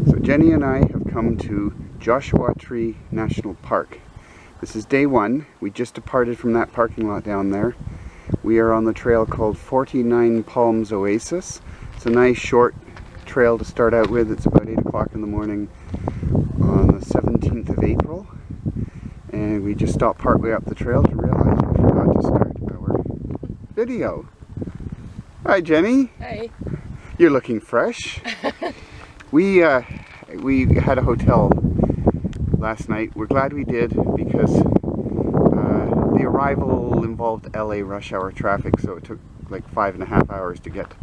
So Jenny and I have come to Joshua Tree National Park. This is day one. We just departed from that parking lot down there. We are on the trail called 49 Palms Oasis. It's a nice short trail to start out with. It's about 8 o'clock in the morning on the 17th of April. And we just stopped partway up the trail to realize we forgot to start our video. Hi Jenny. Hey. You're looking fresh. We had a hotel last night. We're glad we did because the arrival involved LA rush hour traffic, so it took like 5.5 hours to get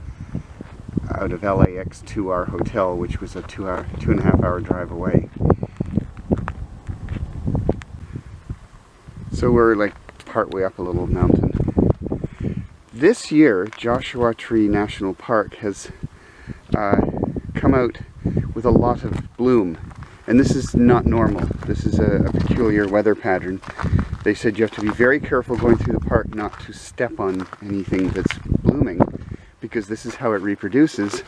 out of LAX to our hotel, which was a 2.5 hour drive away. So we're like partway up a little mountain. This year, Joshua Tree National Park has come out with a lot of bloom, and this is not normal. This is a peculiar weather pattern. They said you have to be very careful going through the park not to step on anything that's blooming, because this is how it reproduces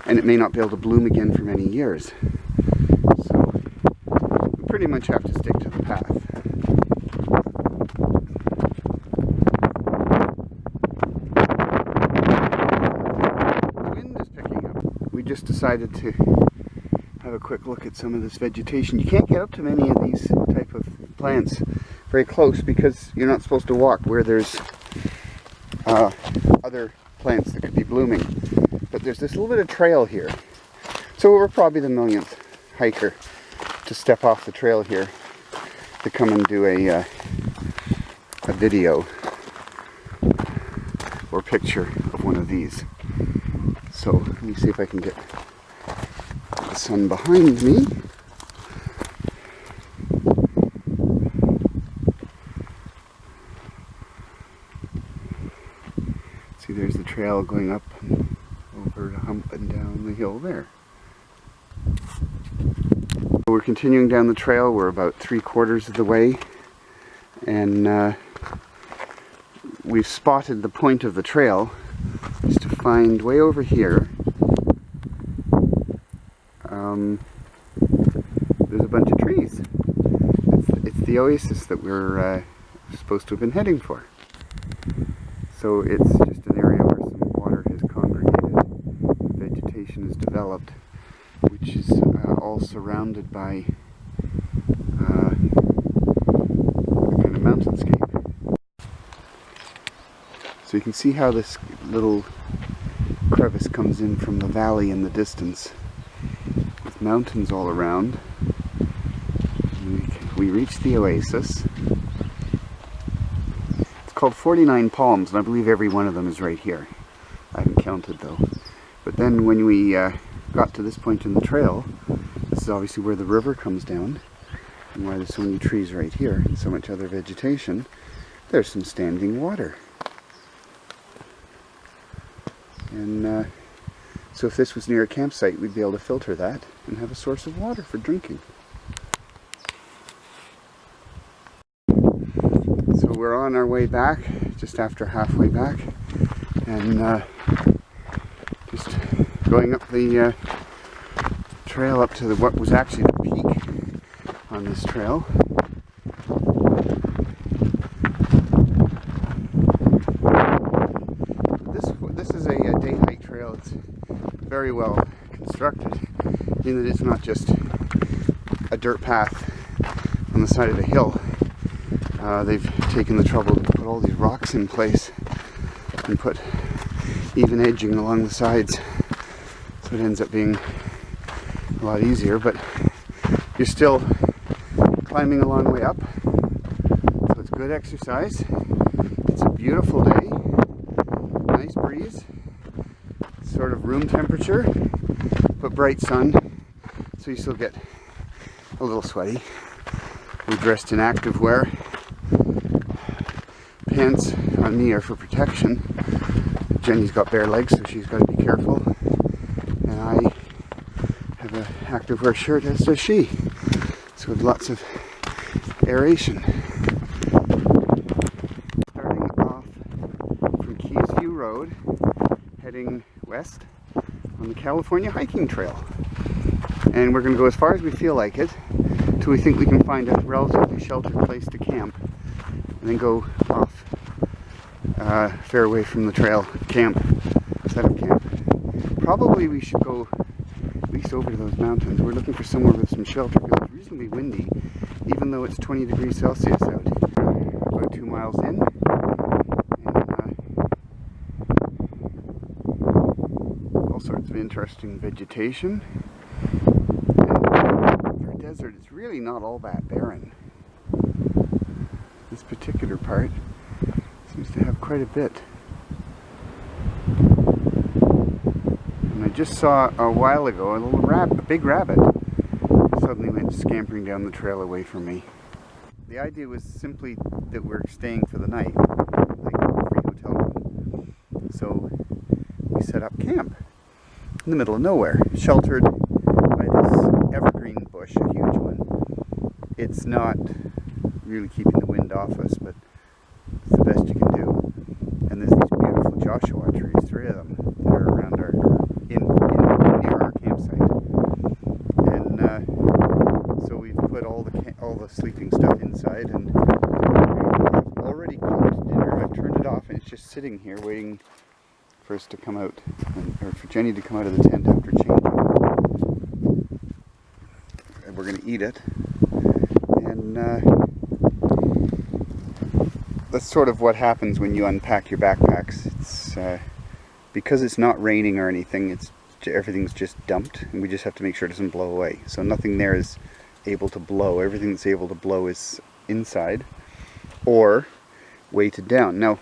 and it may not be able to bloom again for many years. So we pretty much have to stick to the path. The wind is picking up. We just decided to have a quick look at some of this vegetation. You can't get up to many of these type of plants very close because you're not supposed to walk where there's other plants that could be blooming. But there's this little bit of trail here. So we're probably the millionth hiker to step off the trail here to come and do a video or picture of one of these. So let me see if I can get the sun behind me. See, there's the trail going up and over the hump and down the hill there. We're continuing down the trail. We're about 3/4 of the way, and we've spotted the point of the trail is to find way over here. There's a bunch of trees. It's the oasis that we're supposed to have been heading for. So it's just an area where some water has congregated, vegetation is developed, which is all surrounded by a kind of mountainscape. So you can see how this little crevice comes in from the valley in the distance, with mountains all around. We reached the oasis. It's called 49 Palms, and I believe every one of them is right here. I haven't counted though. But then when we got to this point in the trail, this is obviously where the river comes down, and why there's so many trees right here and so much other vegetation. There's some standing water. And so if this was near a campsite, we'd be able to filter that and have a source of water for drinking. So we're on our way back, just after halfway back, and just going up the trail up to what was actually the peak on this trail. This is a day hike trail. It's very well constructed, in that it's not just a dirt path on the side of a hill. They've taken the trouble to put all these rocks in place and put even edging along the sides, so it ends up being a lot easier, but you're still climbing a long way up, so it's good exercise. It's a beautiful day, nice breeze, sort of room temperature, but bright sun, so you still get a little sweaty. We're dressed in active wear. Pants on me are for protection. Jenny's got bare legs, so she's got to be careful. And I have an activewear shirt, as does she. So with lots of aeration. Starting off from Keys View Road, heading west on the California Hiking Trail. and we're going to go as far as we feel like it till we think we can find a relatively sheltered place to camp, and then go off fair away from the trail, set up camp. Probably we should go at least over to those mountains. We're looking for somewhere with some shelter because it's reasonably windy, even though it's 20 degrees Celsius out. About 2 miles in, and all sorts of interesting vegetation. And for a desert, it's really not all that barren. This particular part seems to have quite a bit. And I just saw a while ago a big rabbit suddenly went scampering down the trail away from me. The idea was simply that we're staying for the night, like a free hotel room. So we set up camp in the middle of nowhere, sheltered by this evergreen bush, a huge one. It's not really keeping the wind off us, but it's the best you can do. And there's these beautiful Joshua trees, 3 of them, that are around near our campsite. And so we've put all the sleeping stuff inside, and I've already cooked dinner. I've turned it off, and it's just sitting here waiting for us to come out, or for Jenny to come out of the tent after changing. And we're going to eat it, and that's sort of what happens when you unpack your backpacks. It's because it's not raining or anything. Everything's just dumped, and we just have to make sure it doesn't blow away. So nothing there is able to blow. Everything that's able to blow is inside or weighted down. Now,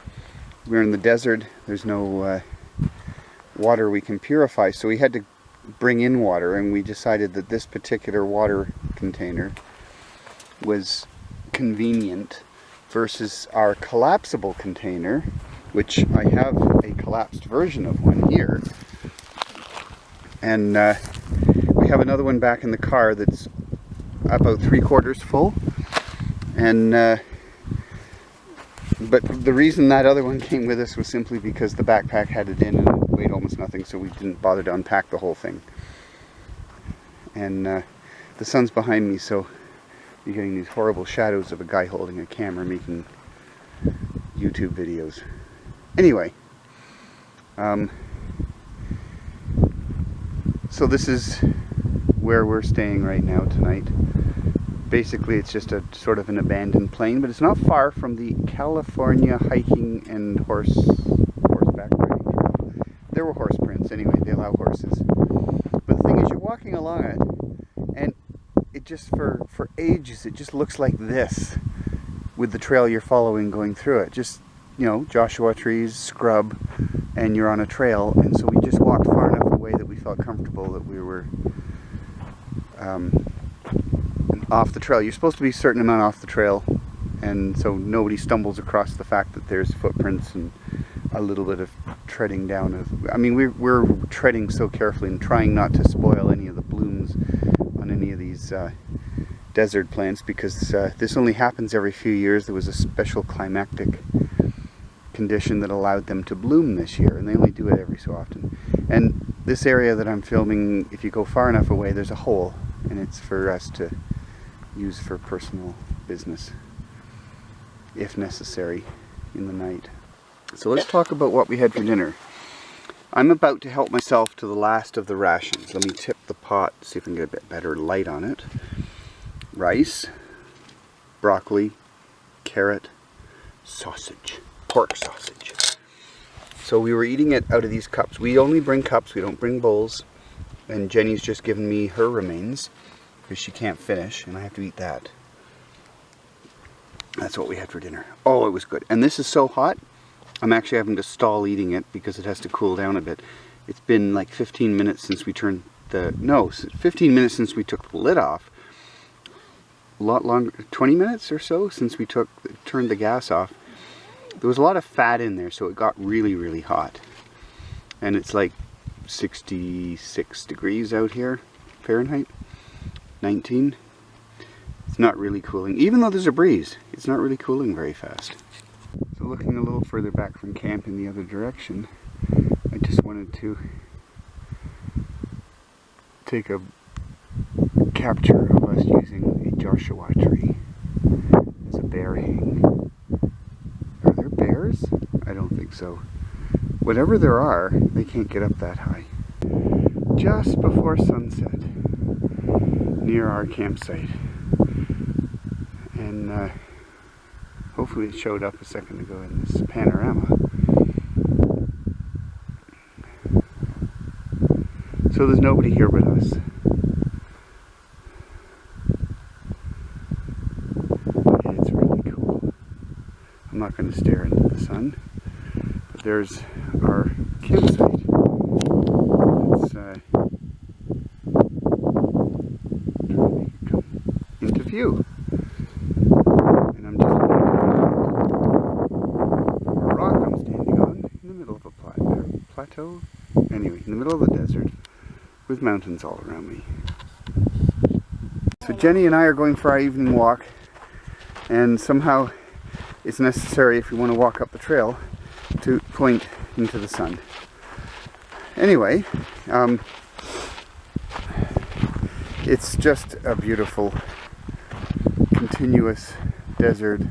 we're in the desert. There's no water we can purify, so we had to bring in water, and we decided that this particular water container was convenient versus our collapsible container, which I have a collapsed version of one here. And we have another one back in the car that's about 3/4 full. And but the reason that other one came with us was simply because the backpack had it in and it weighed almost nothing, so we didn't bother to unpack the whole thing. And the sun's behind me, so you're getting these horrible shadows of a guy holding a camera making YouTube videos. Anyway, so this is where we're staying right now tonight. Basically, it's just a sort of an abandoned plain, but it's not far from the California hiking and horseback riding trail. There were horse prints anyway, they allow horses. But the thing is, you're walking along it, and it just, for ages, it just looks like this with the trail you're following going through it. Just, you know, Joshua trees, scrub, and you're on a trail. And so we just walked far enough away that we felt comfortable that we were off the trail. You're supposed to be a certain amount off the trail, and so nobody stumbles across the fact that there's footprints and a little bit of treading down of, I mean, we're treading so carefully and trying not to spoil any of the blooms on any of these desert plants, because this only happens every few years. There was a special climactic condition that allowed them to bloom this year, and they only do it every so often. And this area that I'm filming, if you go far enough away, there's a hole, and it's for us to use for personal business if necessary in the night. So let's talk about what we had for dinner. I'm about to help myself to the last of the rations. Let me tip the pot, see if I can get a bit better light on it. Rice, broccoli, carrot, sausage, pork sausage. So we were eating it out of these cups. We only bring cups, we don't bring bowls. And Jenny's just given me her remains because she can't finish, and I have to eat that. That's what we had for dinner. Oh, it was good. And this is so hot, I'm actually having to stall eating it because it has to cool down a bit. It's been like 15 minutes since we turned the, no, 15 minutes since we took the lid off. A lot longer, 20 minutes or so since we turned the gas off. There was a lot of fat in there, so it got really, really hot. And it's like 66 degrees out here, Fahrenheit, 19. It's not really cooling, even though there's a breeze. It's not really cooling very fast. So looking a little further back from camp in the other direction, I just wanted to take a capture of us using a Joshua tree as a bear hang. Are there bears? I don't think so. Whatever there are, they can't get up that high. Just before sunset, near our campsite. And hopefully it showed up a second ago in this panorama. So there's nobody here but us. And it's really cool. I'm not going to stare into the sun, but there's our campsite. It's trying to come into view. And I'm just looking at a rock I'm standing on in the middle of a plateau. Anyway, in the middle of the desert, with mountains all around me. So Jenny and I are going for our evening walk, and somehow it's necessary, if you want to walk up the trail, to point into the sun. Anyway, it's just a beautiful continuous desert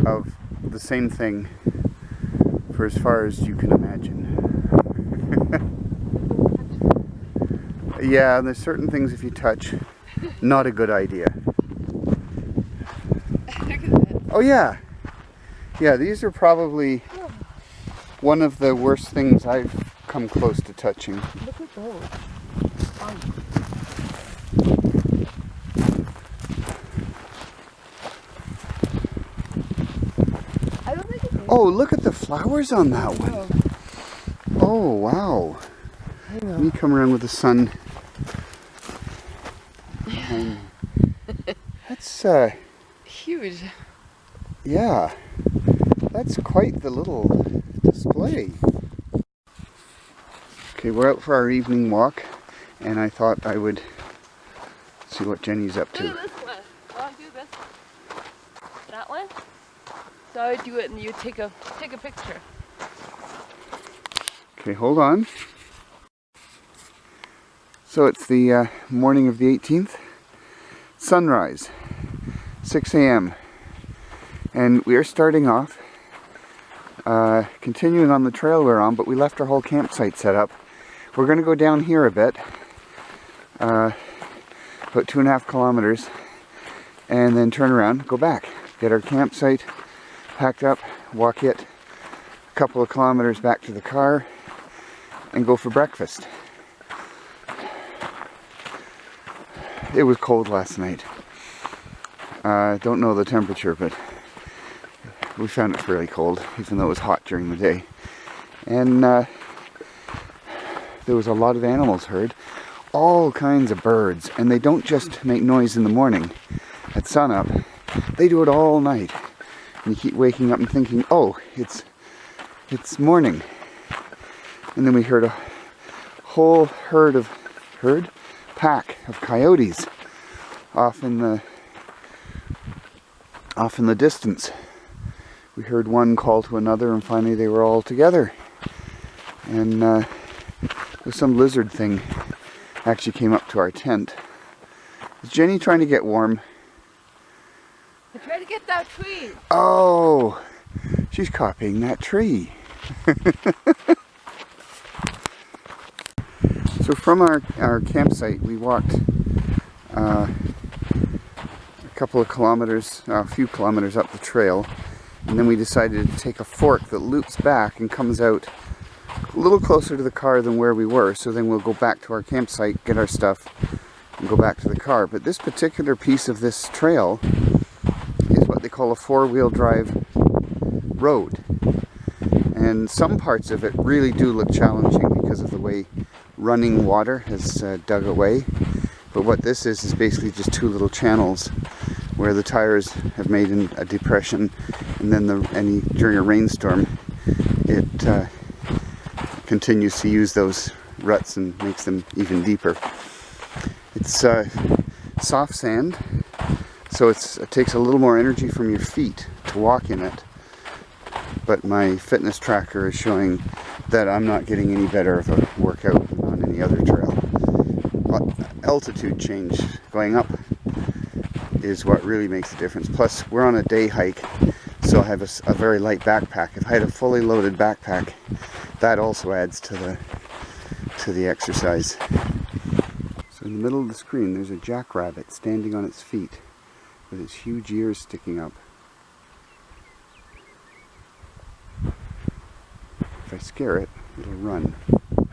of the same thing for as far as you can imagine. Yeah, there's certain things if you touch, not a good idea. Oh yeah. Yeah, these are probably one of the worst things I've come close to touching. Look at those. I don't think it's... Oh, look at the flowers on that one. Oh, wow. Let me come around with the sun. That's huge. Yeah, that's quite the little display. Okay, we're out for our evening walk, and I thought I would see what Jenny's up to. Do this one. I'll do this one. That one. So I would do it, and you take a picture. Okay, hold on. So it's the morning of the 18th. Sunrise, 6 a.m. And we are starting off, continuing on the trail we're on, but we left our whole campsite set up. We're going to go down here a bit, about 2.5 kilometers, and then turn around, go back, get our campsite packed up, walk it a couple of kilometers back to the car, and go for breakfast. It was cold last night. Don't know the temperature, but we found it fairly cold, even though it was hot during the day. And there was a lot of animals heard, all kinds of birds, and they don't just make noise in the morning at sunup, they do it all night. And you keep waking up and thinking, oh, it's morning. And then we heard a whole pack of coyotes off in the distance. We heard one call to another, and finally they were all together. And some lizard thing actually came up to our tent. Is Jenny trying to get warm? I tried to get that tree. Oh, she's copying that tree. So from our campsite, we walked a few kilometers up the trail, and then we decided to take a fork that loops back and comes out a little closer to the car than where we were, so then we'll go back to our campsite, get our stuff, and go back to the car. But this particular piece of this trail is what they call a four-wheel drive road. And some parts of it really do look challenging because of the way running water has dug away. But what this is basically just two little channels where the tires have made a depression, and then during a rainstorm it continues to use those ruts and makes them even deeper. It's soft sand, so it takes a little more energy from your feet to walk in it, but my fitness tracker is showing that I'm not getting any better of a workout than on any other trail. altitude change going up is what really makes a difference. Plus, we're on a day hike, so I have a very light backpack. If I had a fully loaded backpack, that also adds to the exercise. So in the middle of the screen, there's a jackrabbit standing on its feet with its huge ears sticking up. If I scare it, it'll run. It'll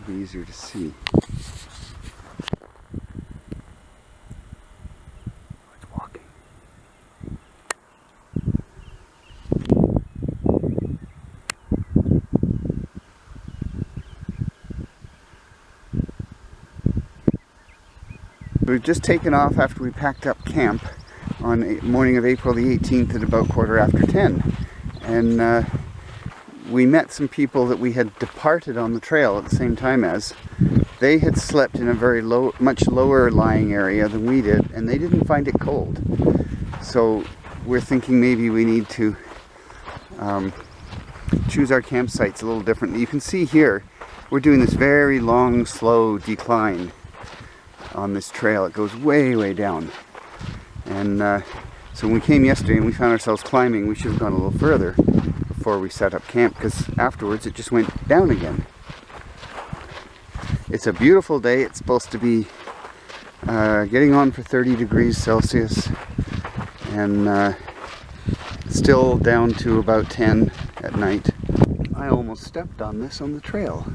be easier to see. It's walking. We've just taken off after we packed up camp on the morning of April the 18th at about 10:15. And we met some people that we had departed on the trail at the same time as. They had slept in a very much lower lying area than we did, and they didn't find it cold. So we're thinking maybe we need to choose our campsites a little differently. You can see here, we're doing this very long, slow decline on this trail. It goes way, way down. And so when we came yesterday and we found ourselves climbing, we should have gone a little further before we set up camp, because afterwards it just went down again. It's a beautiful day. It's supposed to be getting on for 30 degrees Celsius and still down to about 10 at night. I almost stepped on this on the trail.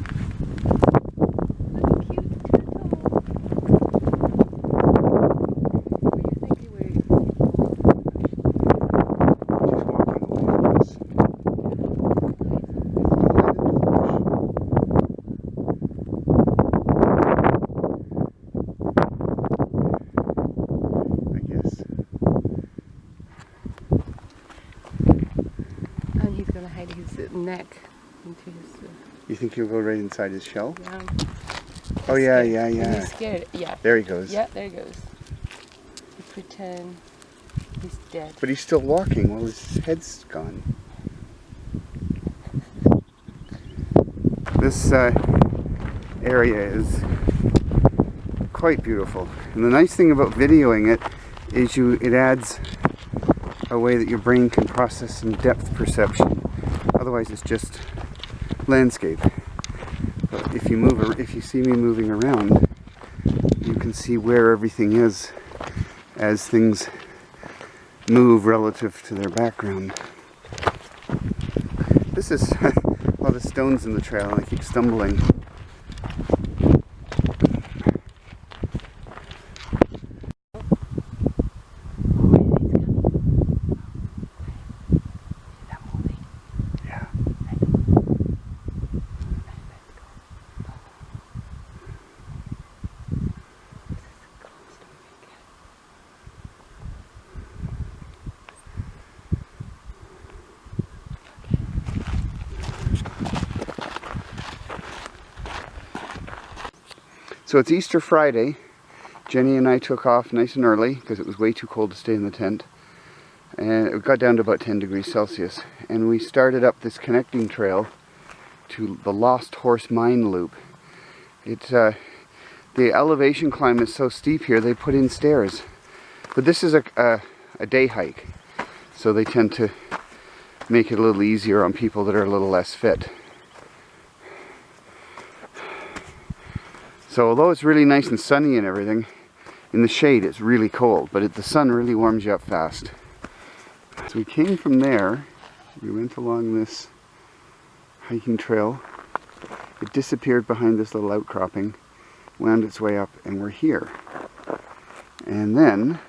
Neck into his. You think he'll go right inside his shell? Yeah. Oh yeah, yeah, yeah. He's scared. Yeah. There he goes. Yeah, there he goes. You pretend he's dead. But he's still walking while his head's gone. This area is quite beautiful, and the nice thing about videoing it is it adds a way that your brain can process some depth perception. Otherwise it's just landscape. But if you see me moving around, you can see where everything is as things move relative to their background. This is a lot of stones in the trail and I keep stumbling. So it's Easter Friday. Jenny and I took off nice and early because it was way too cold to stay in the tent. And it got down to about 10 degrees Celsius. And we started up this connecting trail to the Lost Horse Mine Loop. The elevation climb is so steep here, they put in stairs. But this is a day hike, so they tend to make it a little easier on people that are a little less fit. So although it's really nice and sunny and everything, in the shade it's really cold, but the sun really warms you up fast. So we came from there, we went along this hiking trail, it disappeared behind this little outcropping, wound its way up, and we're here. And then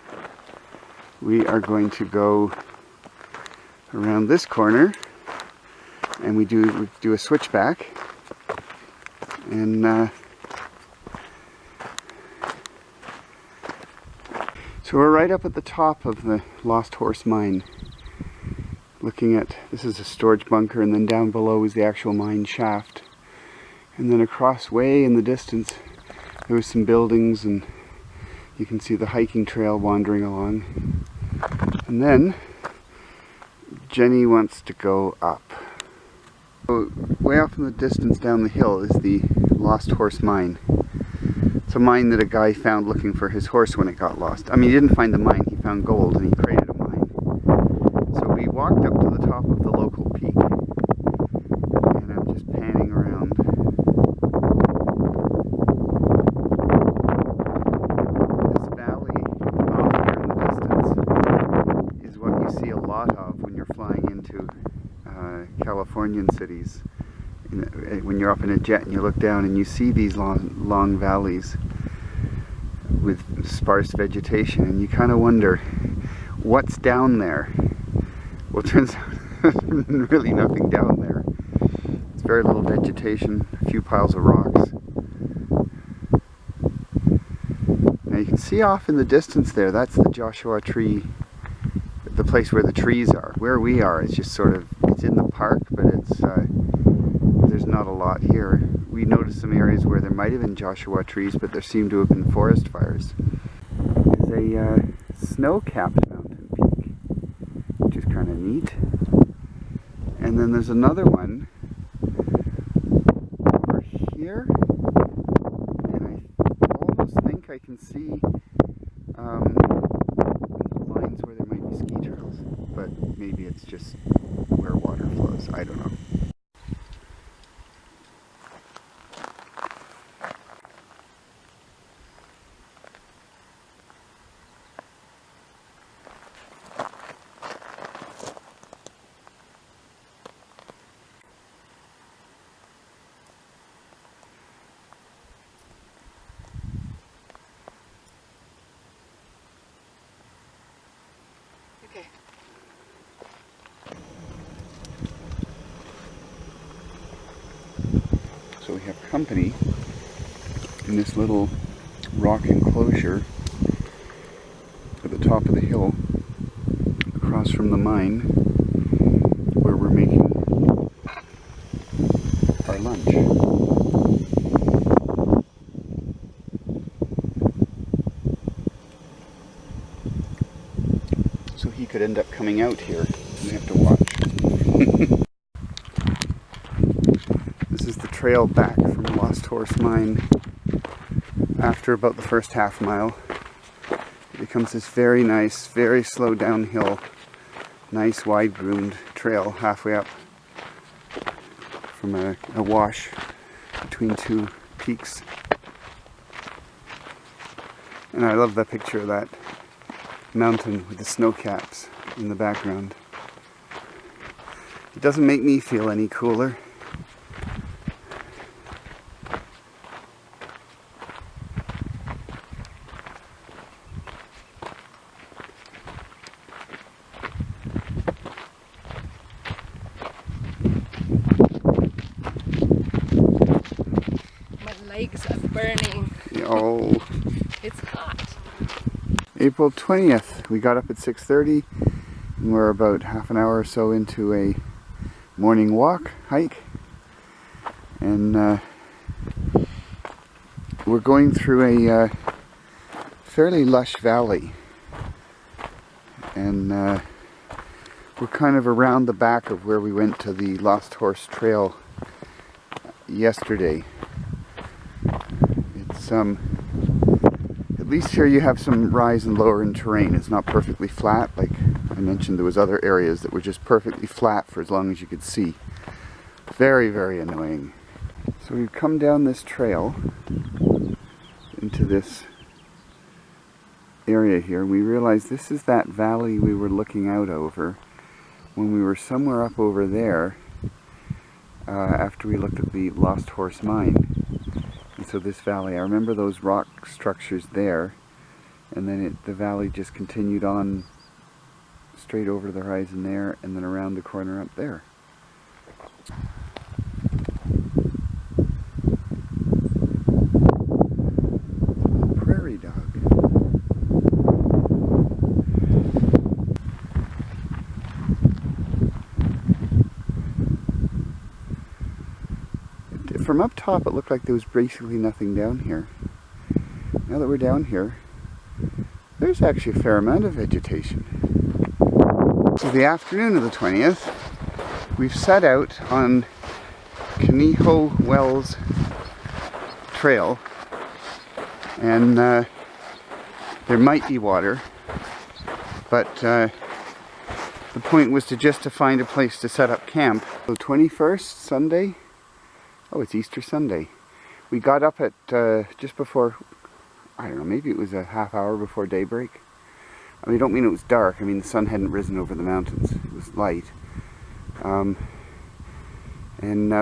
we are going to go around this corner and we do a switchback, and so we're right up at the top of the Lost Horse Mine, looking at, this is a storage bunker, and then down below is the actual mine shaft, and then across way in the distance there was some buildings, and you can see the hiking trail wandering along. And then Jenny wants to go up. So way off in the distance down the hill is the Lost Horse Mine. It's It's a mine that a guy found looking for his horse when it got lost. I mean, he didn't find the mine, he found gold and he created a mine. So we walked up to the top of the local peak, and I'm just panning around. This valley off here in the distance is what you see a lot of when you're flying into Californian cities. When you're up in a jet and you look down and you see these long valleys with sparse vegetation, and you kind of wonder what's down there. Well, it turns out there's really nothing down there. It's very little vegetation, a few piles of rocks. Now you can see off in the distance there, that's the Joshua Tree, the place where the trees are. Where we are is just sort of, it's in the park, but it's there's not a lot here. We noticed some areas where there might have been Joshua trees, but there seemed to have been forest fires. There's a snow-capped mountain peak, which is kind of neat. And then there's another one over here, and I almost think I can see lines where there might be ski trails, but maybe it's just where water flows. I don't know. Okay. So we have company in this little rock enclosure at the top of the hill across from the mine where we're making our lunch. So he could end up coming out here. We have to watch. This is the trail back from Lost Horse Mine. After about the first half mile, it becomes this very nice, very slow downhill, nice wide-groomed trail halfway up from a wash between two peaks. And I love the picture of that mountain with the snow caps in the background. It doesn't make me feel any cooler. My legs are burning. Oh. It's hot. April 20th, we got up at 6:30 and we're about half an hour or so into a morning hike, and we're going through a fairly lush valley, and we're kind of around the back of where we went to the Lost Horse Trail yesterday. It's at least here you have some rise and lower in terrain. It's not perfectly flat. Like I mentioned, there was other areas that were just perfectly flat for as long as you could see. Very, very annoying. So we've come down this trail into this area here. We realized this is that valley we were looking out over when we were somewhere up over there after we looked at the Lost Horse Mine. And so this valley, I remember those rock structures there, and then the valley just continued on straight over to the horizon there, and then around the corner up there. Prairie dog. From up top it looked like there was basically nothing down here. Now that we're down here, there's actually a fair amount of vegetation. So the afternoon of the 20th, we've set out on Conejo Wells Trail, And there might be water, but the point was to find a place to set up camp. So 21st, Sunday. Oh, it's Easter Sunday. We got up at just before, I don't know, maybe it was a half hour before daybreak. I mean, I don't mean it was dark. I mean, the sun hadn't risen over the mountains. It was light. And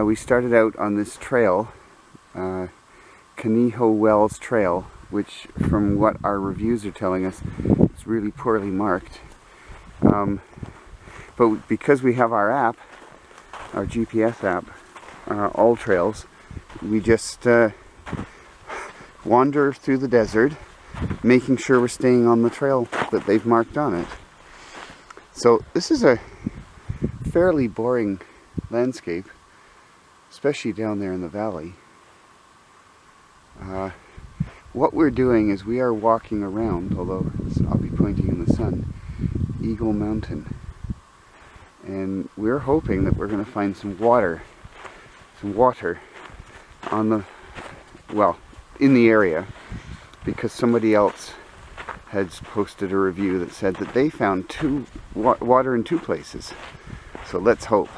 we started out on this trail, Conejo Wells Trail, which, from what our reviews are telling us, is really poorly marked. But because we have our app, our GPS app, All Trails, we just wander through the desert, making sure we're staying on the trail that they've marked on it. So this is a fairly boring landscape, especially down there in the valley. What we're doing is we are walking around, although I'll be pointing in the sun, Eagle Mountain. And we're hoping that we're going to find some water on the, well, in the area, because somebody else has posted a review that said that they found water in two places. So let's hope.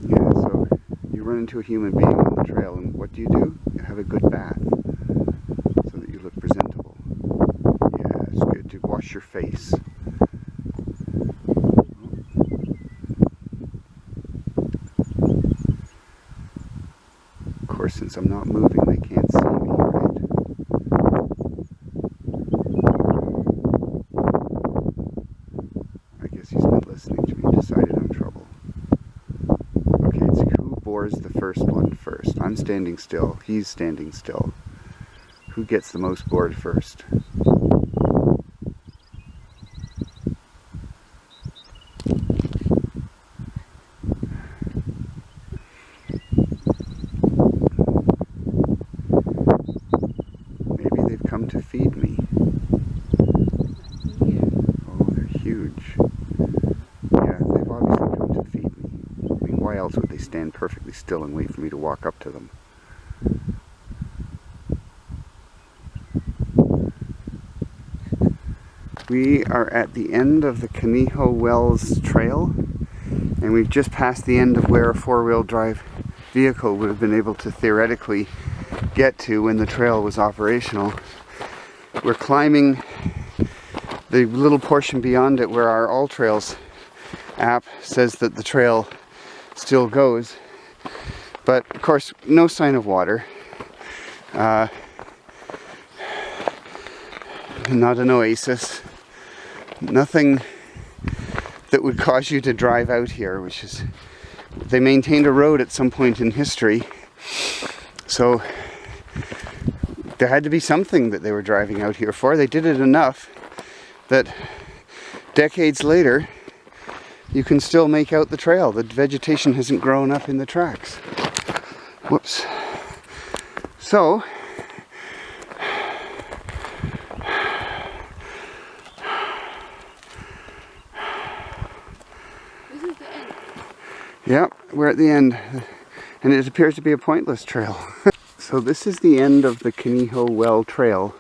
Yeah, so you run into a human being on the trail, and what do? You have a good bath so that you look presentable. Yeah, it's good to wash your face. Of course, since I'm not moving, they can't see me, right? I guess he's been listening to me, decided I'm trouble. Okay, it's who bores the first one first. I'm standing still, he's standing still. Who gets the most bored first? Come to feed me. Oh, they're huge. Yeah, they've obviously come to feed me. I mean, why else would they stand perfectly still and wait for me to walk up to them? We are at the end of the Conejo Wells Trail, and we've just passed the end of where a four-wheel drive vehicle would have been able to theoretically get to when the trail was operational. We're climbing the little portion beyond it where our All Trails app says that the trail still goes, but of course no sign of water, not an oasis, nothing that would cause you to drive out here, which is, they maintained a road at some point in history, so there had to be something that they were driving out here for. They did it enough that decades later you can still make out the trail. The vegetation hasn't grown up in the tracks. Whoops. So this is the end. Yep, we're at the end, and it appears to be a pointless trail. So this is the end of the Conejo Well Trail.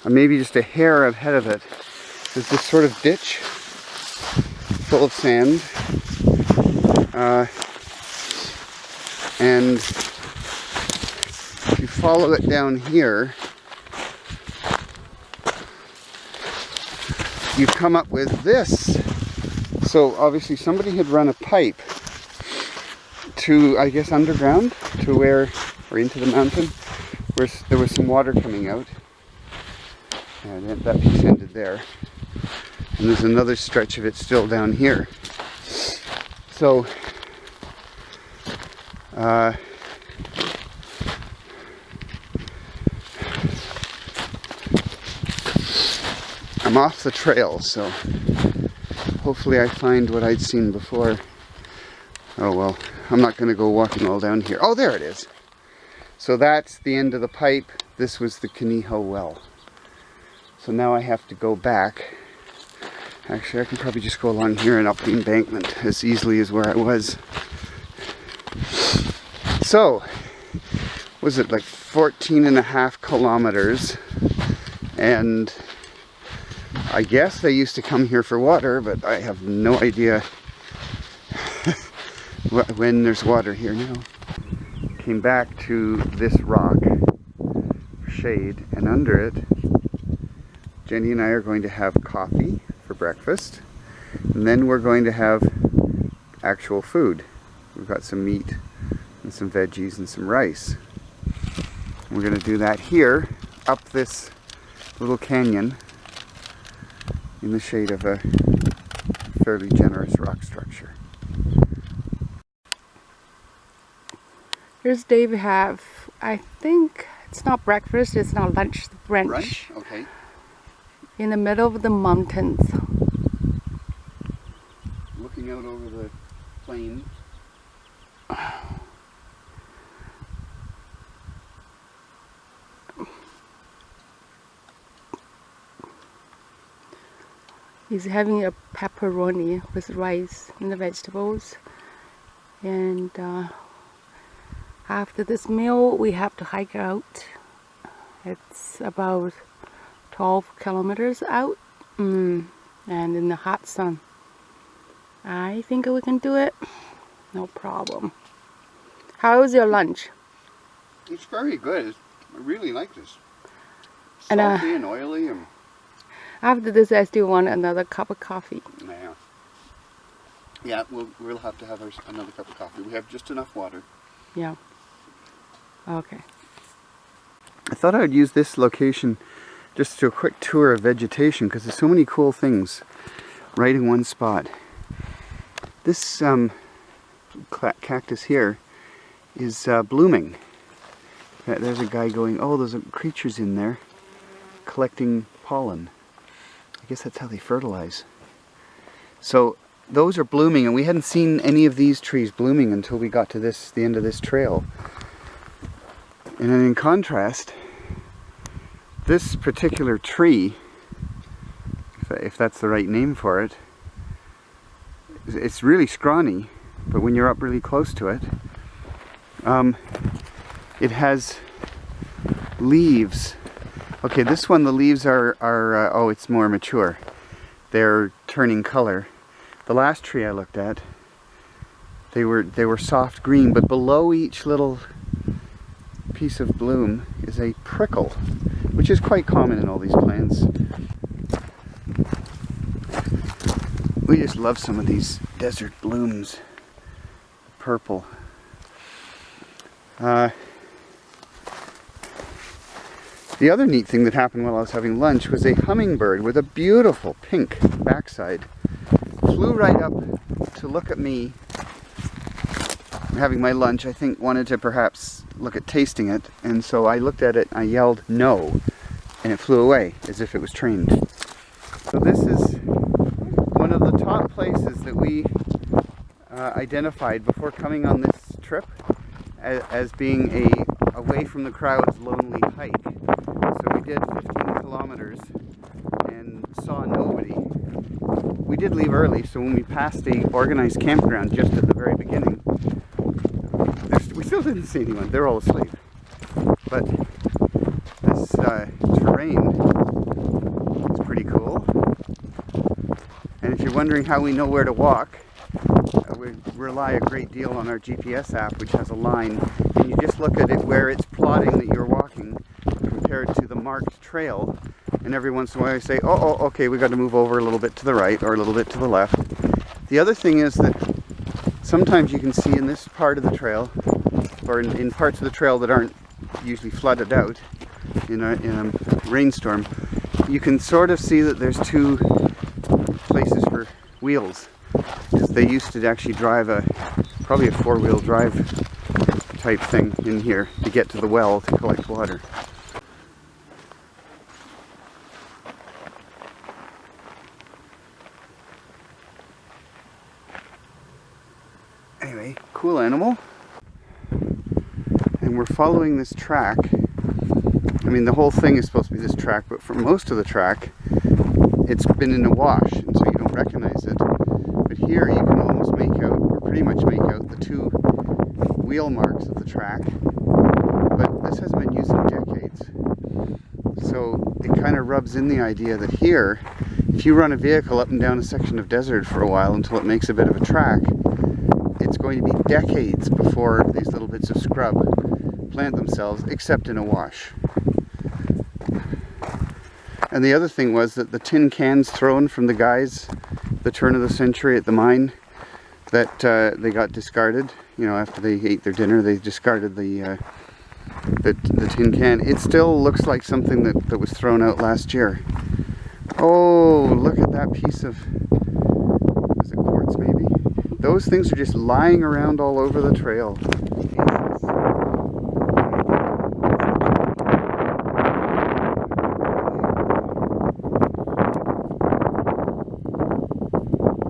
Maybe just a hair ahead of it. There's this sort of ditch full of sand. And if you follow it down here, you come up with this. So obviously somebody had run a pipe to, I guess, underground to where, or into the mountain, where there was some water coming out. And that piece ended there. And there's another stretch of it still down here. So, I'm off the trail, so hopefully I find what I'd seen before. Oh well, I'm not going to go walking all down here. Oh, there it is. So that's the end of the pipe. This was the Conejo Well. So now I have to go back Actually, I can probably just go along here and up the embankment as easily as where I was. So, was it like 14.5 kilometers? And I guess they used to come here for water, but I have no idea when there's water here now. Came back to this rock for shade, and under it, Jenny and I are going to have coffee for breakfast, and then we're going to have actual food. We've got some meat and some veggies and some rice. We're going to do that here, up this little canyon in the shade of a fairly generous rock structure. Here's day we have, I think it's not breakfast, it's not lunch, it's brunch. Brunch? Okay. In the middle of the mountains. Looking out over the plain. He's having a pepperoni with rice and the vegetables. And after this meal, we have to hike out. It's about 12 kilometers out, and in the hot sun. I think we can do it. No problem. How was your lunch? It's very good. I really like this. And, Salty and oily. And after this, I still want another cup of coffee. yeah, we'll have to have another cup of coffee. We have just enough water. Yeah. Okay. I thought I would use this location just to do a quick tour of vegetation, because there's so many cool things right in one spot. This cactus here is blooming. There's a guy going, oh, there's creatures in there collecting pollen. I guess that's how they fertilize. So those are blooming, and we hadn't seen any of these trees blooming until we got to the end of this trail. And then in contrast, this particular tree, if that's the right name for it, it's really scrawny, but when you're up really close to it, it has leaves. Okay, this one, the leaves are oh, it's more mature. They're turning color. The last tree I looked at, they were soft green, but below each little piece of bloom is a prickle, which is quite common in all these plants. We just love some of these desert blooms. Purple. The other neat thing that happened while I was having lunch was a hummingbird with a beautiful pink backside flew right up to look at me having my lunch. I think wanted to perhaps look at tasting it, and so I looked at it and I yelled no, and it flew away as if it was trained. So this is one of the top places that we identified before coming on this trip as being a away from the crowds lonely hike. So we did 15 kilometers and saw nobody. We did leave early, so when we passed a organized campground just at the very beginning, we still didn't see anyone. They're all asleep. But this terrain is pretty cool. And if you're wondering how we know where to walk, we rely a great deal on our GPS app, which has a line, and you just look at it where it's plotting that you're walking compared to the marked trail, and every once in a while I say, oh, okay, we got to move over a little bit to the right or a little bit to the left. The other thing is that sometimes you can see in this part of the trail, or in parts of the trail that aren't usually flooded out in a rainstorm, you can sort of see that there's two places for wheels, because they used to actually drive probably a four-wheel drive type thing in here to get to the well to collect water. Anyway, cool animal. And we're following this track. I mean, the whole thing is supposed to be this track, but for most of the track, it's been in a wash, and so you don't recognize it. But here you can almost make out, or pretty much make out, the two wheel marks of the track. But this hasn't been used in decades. So it kind of rubs in the idea that here, if you run a vehicle up and down a section of desert for a while until it makes a bit of a track, it's going to be decades before these little bits of scrub plant themselves, except in a wash. And the other thing was that the tin cans thrown from the guys the turn of the century at the mine, that they got discarded, you know, after they ate their dinner, they discarded the tin can. It still looks like something that was thrown out last year. Oh, look at that piece of, is it quartz maybe? Those things are just lying around all over the trail.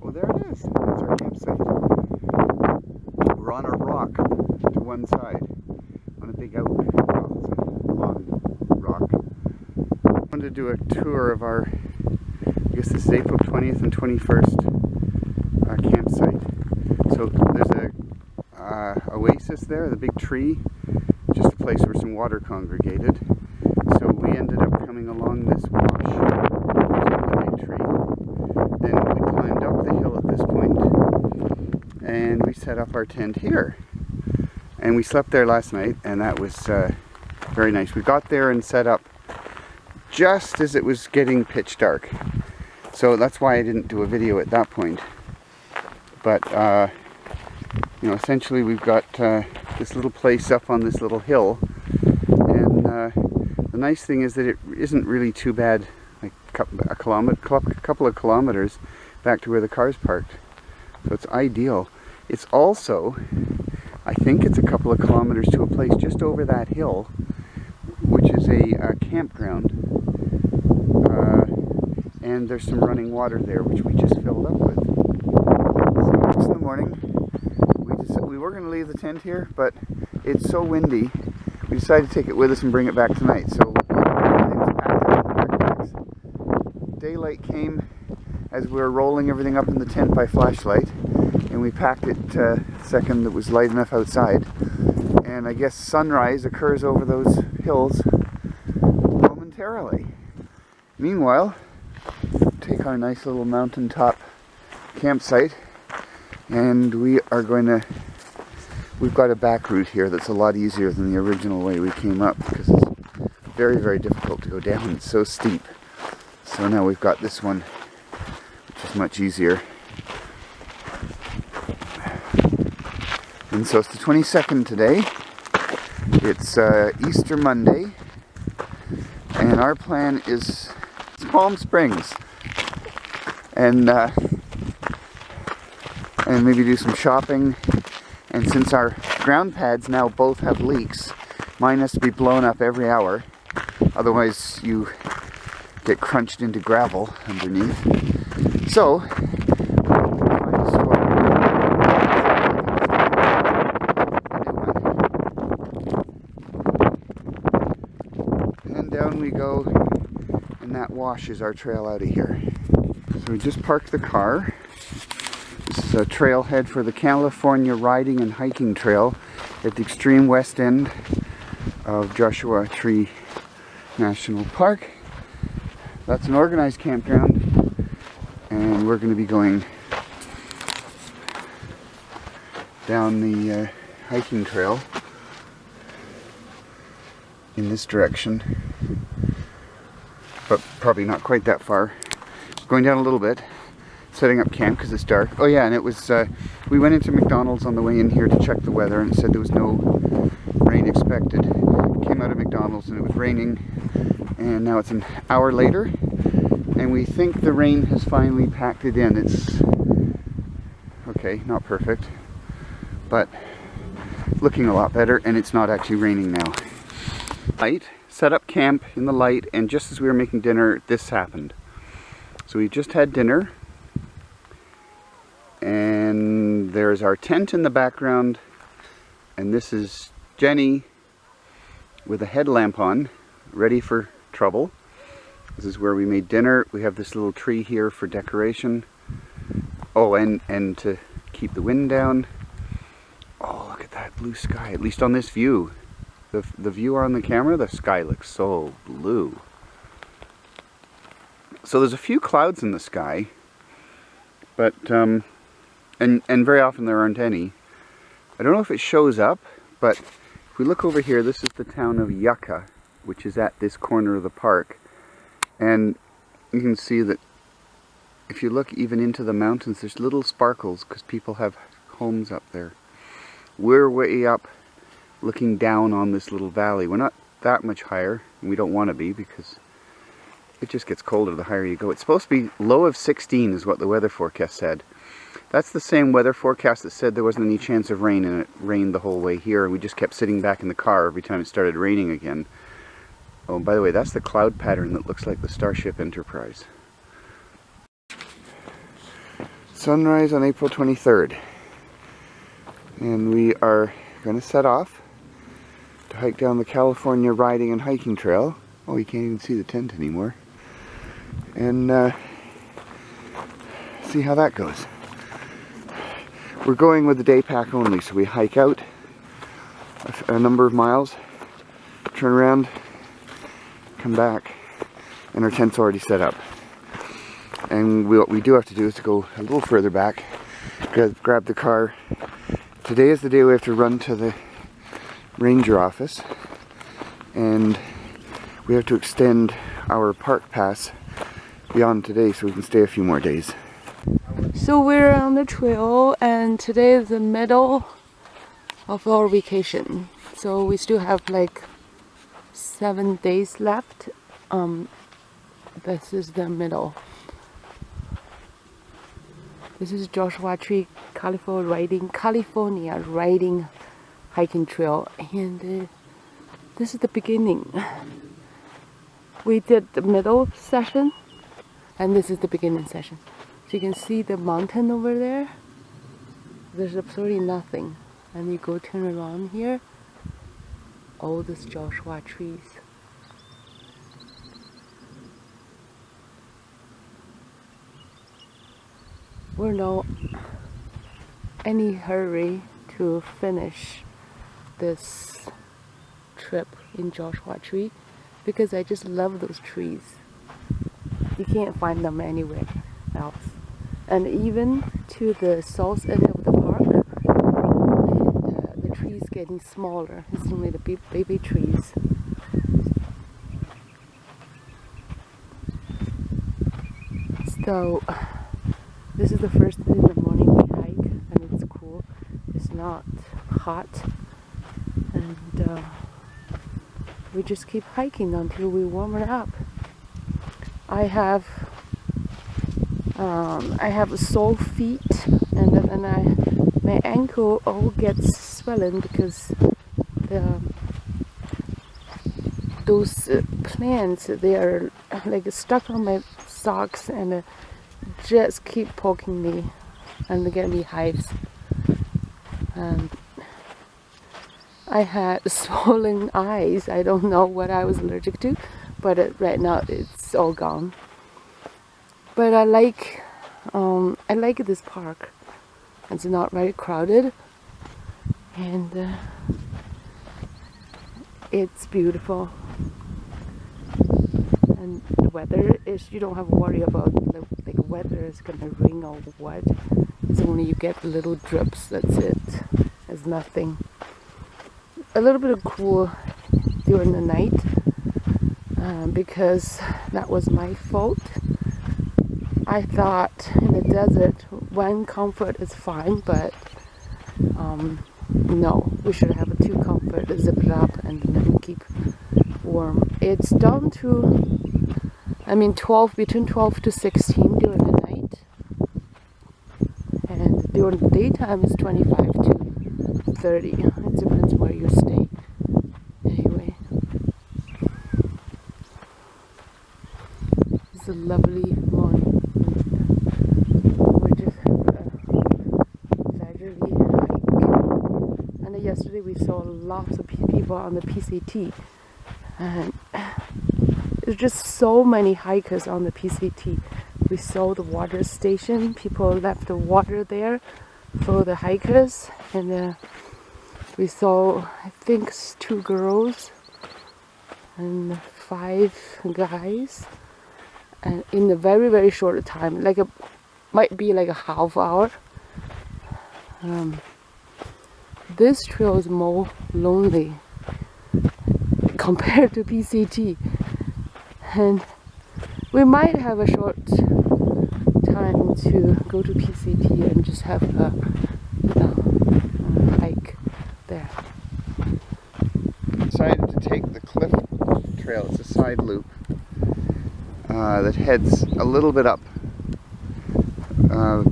Oh, there it is. That's our campsite. We're on a rock to one side. On a big oak. Well, it's a long rock. I wanted to do a tour of our, I guess this is April 20th and 21st campsite. So there's a oasis there, the big tree, just a place where some water congregated. So we ended up coming along this wash, the big tree. Then we climbed up the hill at this point, and we set up our tent here. And we slept there last night, and that was very nice. We got there and set up just as it was getting pitch dark. So that's why I didn't do a video at that point. But, you know, essentially we've got this little place up on this little hill. And the nice thing is that it isn't really too bad, like a couple of kilometers back to where the car's parked. So it's ideal. It's also, I think it's a couple of kilometers to a place just over that hill, which is a campground. And there's some running water there, which we just filled up with. So it's in the morning. We were going to leave the tent here, but it's so windy, we decided to take it with us and bring it back tonight. So everything's packed up in the backpacks. Daylight came as we were rolling everything up in the tent by flashlight, and we packed it the second it was light enough outside. And I guess sunrise occurs over those hills momentarily. Meanwhile, take our nice little mountaintop campsite, and we are going to, we've got a back route here that's a lot easier than the original way we came up, because it's very, very difficult to go down. It's so steep. So now we've got this one, which is much easier. And so it's the 22nd today. It's Easter Monday, and our plan is Palm Springs, and maybe do some shopping. And since our ground pads now both have leaks, mine has to be blown up every hour, otherwise you get crunched into gravel underneath. So we'll find a store. And down we go, and that wash is our trail out of here. So we just parked the car. This is a trailhead for the California Riding and Hiking Trail at the extreme west end of Joshua Tree National Park. That's an organized campground, and we're going to be going down the hiking trail in this direction, but probably not quite that far. Going down a little bit, setting up camp because it's dark. Oh yeah, and it was, we went into McDonald's on the way in here to check the weather, and it said there was no rain expected. Came out of McDonald's and it was raining, and now it's an hour later, and we think the rain has finally packed it in. It's okay, not perfect, but looking a lot better, and it's not actually raining now. Light, set up camp in the light, and just as we were making dinner, this happened. So we just had dinner, and there's our tent in the background, and this is Jenny with a headlamp on, ready for trouble. This is where we made dinner. We have this little tree here for decoration. Oh, and to keep the wind down. Oh, look at that blue sky, at least on this view. The view on the camera, the sky looks so blue. So there's a few clouds in the sky, but, and very often there aren't any. I don't know if it shows up, but if we look over here, this is the town of Yucca, which is at this corner of the park. And you can see that if you look even into the mountains, there's little sparkles because people have homes up there. We're way up looking down on this little valley. We're not that much higher, and we don't want to be because it just gets colder the higher you go. It's supposed to be low of 16 is what the weather forecast said. That's the same weather forecast that said there wasn't any chance of rain, and it rained the whole way here, and we just kept sitting back in the car every time it started raining again. Oh, by the way, that's the cloud pattern that looks like the Starship Enterprise. Sunrise on April 23rd. And we are going to set off to hike down the California Riding and Hiking Trail. Oh, you can't even see the tent anymore. And see how that goes. We're going with the day pack only, so we hike out a number of miles, turn around, come back, and our tent's already set up. And what we do have to do is to go a little further back, grab the car. Today is the day we have to run to the ranger office, and we have to extend our park pass beyond today so we can stay a few more days. So we're on the trail, and today is the middle of our vacation. So we still have like 7 days left. This is the middle. This is Joshua Tree, California Riding Hiking Trail, and this is the beginning. We did the middle session, and this is the beginning session. So you can see the mountain over there. There's absolutely nothing, and you go turn around here. All these Joshua trees. We're not any hurry to finish this trip in Joshua Tree because I just love those trees. You can't find them anywhere else. And even to the south end of the park, the trees getting smaller. It's only the baby trees. So this is the first thing in the morning we hike, and it's cool. It's not hot, and we just keep hiking until we warm it up. I have sore feet, and then my ankle all gets swollen because those plants, they are like stuck on my socks and just keep poking me and get me hives. And I had swollen eyes. I don't know what I was allergic to, but right now it's all gone. But I like this park. It's not very crowded, and it's beautiful. And the weather is, you don't have to worry about the weather is gonna rain or what. It's only you get little drips, that's it. It's nothing. A little bit of cool during the night because that was my fault. I thought in the desert one comfort is fine, but no, we should have a 2 comfort, zip it up and then keep warm. It's down to, I mean, between 12 to 16 during the night, and during the daytime it's 25 to 30. It depends where you stay. Anyway, it's a lovely morning. We just have a leisurely hike, and yesterday we saw lots of people on the PCT, and there's just so many hikers on the PCT We saw the water station. People left the water there for the hikers, and we saw, I think, 2 girls and 5 guys, and in a very, very short time, might be like a half hour. This trail is more lonely compared to PCT, and we might have a short time to go to PCT and just have a hike there. Decided to take the cliff trail. It's a side loop that heads a little bit up,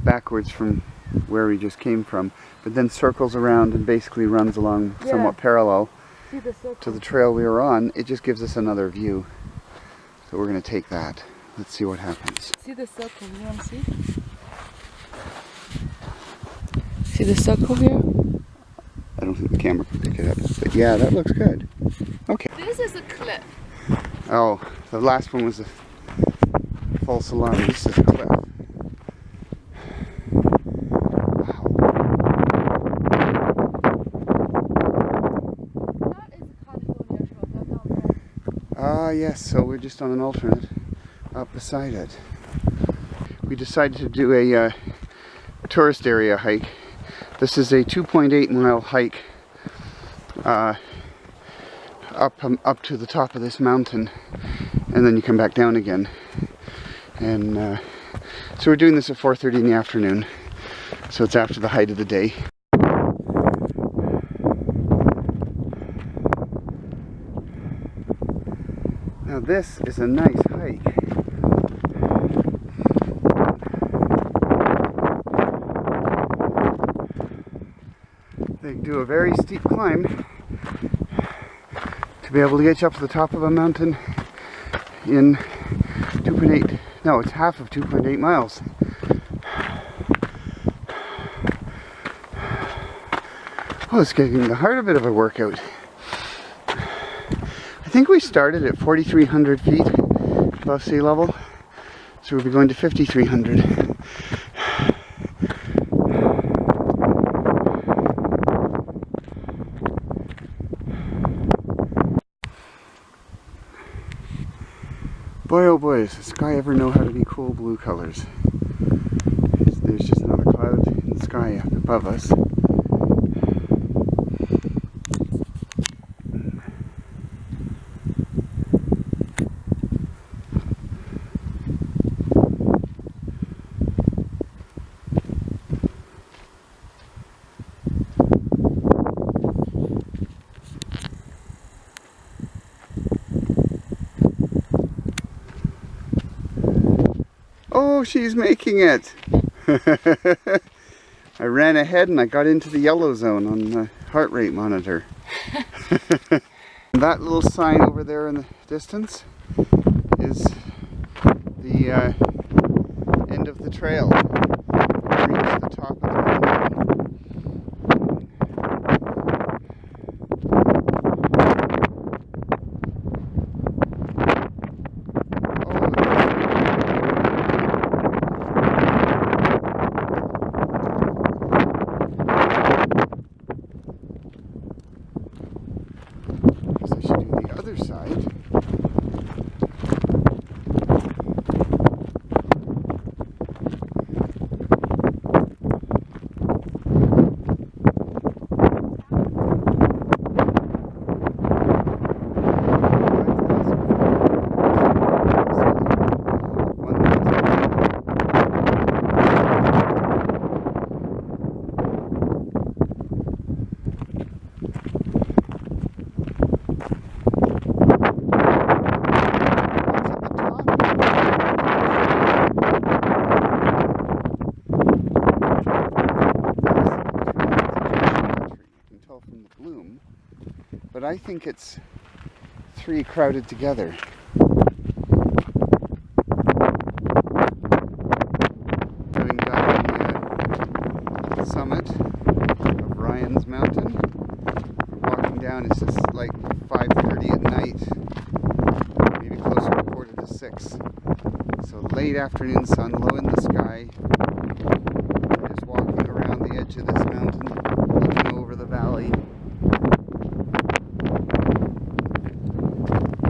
backwards from where we just came from, but then circles around and basically runs along somewhat parallel to the trail we were on. It just gives us another view. So we're going to take that. Let's see what happens. See the circle, you want to see? See the circle here? I don't think the camera can pick it up, but yeah, that looks good. Okay. This is a cliff. Oh, the last one was a false alarm. This is a cliff. That is a California trail, that's not bad. Ah, yes, so we're just on an alternate up beside it. We decided to do a tourist area hike. This is a 2.8 mile hike up to the top of this mountain, and then you come back down again. And so we're doing this at 4:30 in the afternoon, so it's after the height of the day. Now this is a nice hike. They do a very steep climb to be able to get you up to the top of a mountain in 2.8, no, it's half of 2.8 miles. Oh, it's getting the heart a bit of a workout. I think we started at 4,300 feet above sea level, so we'll be going to 5,300. Boy, oh boy, does the sky ever know how to be cool blue colors. There's just not a cloud in the sky above us. Oh, she's making it! I ran ahead and I got into the yellow zone on the heart rate monitor. That little sign over there in the distance is the end of the trail. Reach the top of the mountain. Other side. But I think it's 3 crowded together. Going down the summit of Ryan's Mountain. We're walking down, it's just like 5:30 at night, maybe closer to 5:45. So late. late afternoon sun, low in the sky. Just walking around the edge of this mountain, looking over the valley.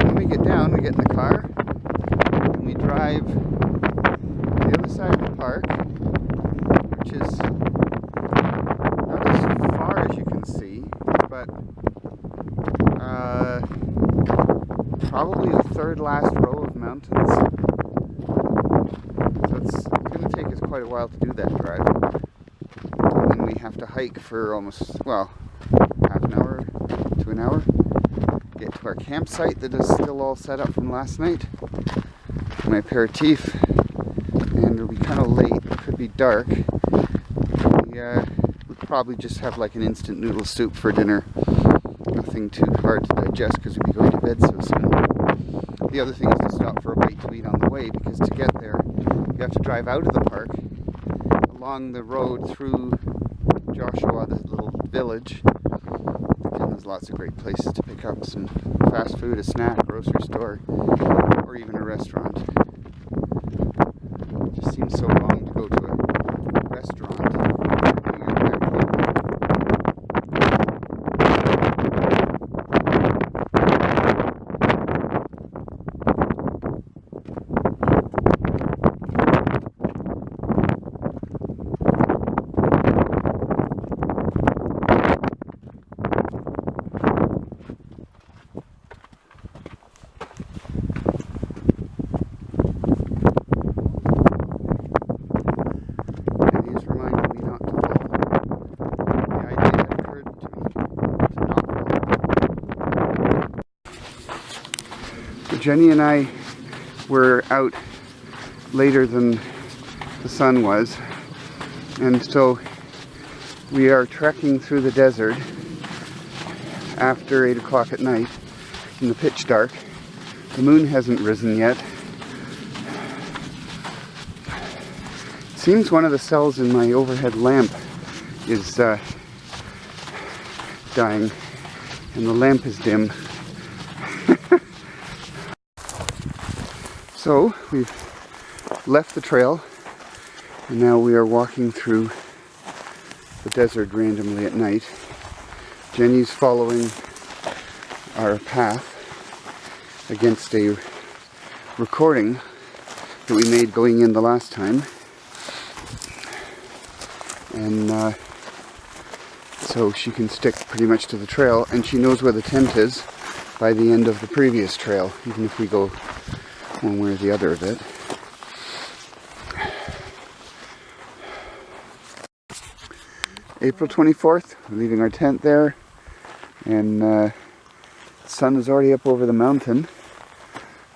When we get down, we get in the car, and we drive to the other side of the park, which is not as far as you can see, but probably the third last row of mountains. So it's going to take us quite a while to do that drive. And then we have to hike for almost, well, half an hour to an hour. Get to our campsite that is still all set up from last night. My aperitif. And it'll be kind of late. It could be dark. We'll probably just have like an instant noodle soup for dinner. Nothing too hard to digest because we'll be going to bed so soon. The other thing is to stop for a bite to eat on the way, because to get there you have to drive out of the park along the road through Joshua, this little village, and there's lots of great places to pick up some fast food, a snack, grocery store, or even a restaurant. It just seems so wrong to go to a restaurant. Jenny and I were out later than the sun was, and so we are trekking through the desert after 8 o'clock at night in the pitch dark. The moon hasn't risen yet. It seems one of the cells in my overhead lamp is dying, and the lamp is dim. So we've left the trail, and now we are walking through the desert randomly at night. Jenny's following our path against a recording that we made going in the last time. And so she can stick pretty much to the trail, and she knows where the tent is by the end of the previous trail, even if we go one way or the other of it. April 24th, we're leaving our tent there, and the sun is already up over the mountain,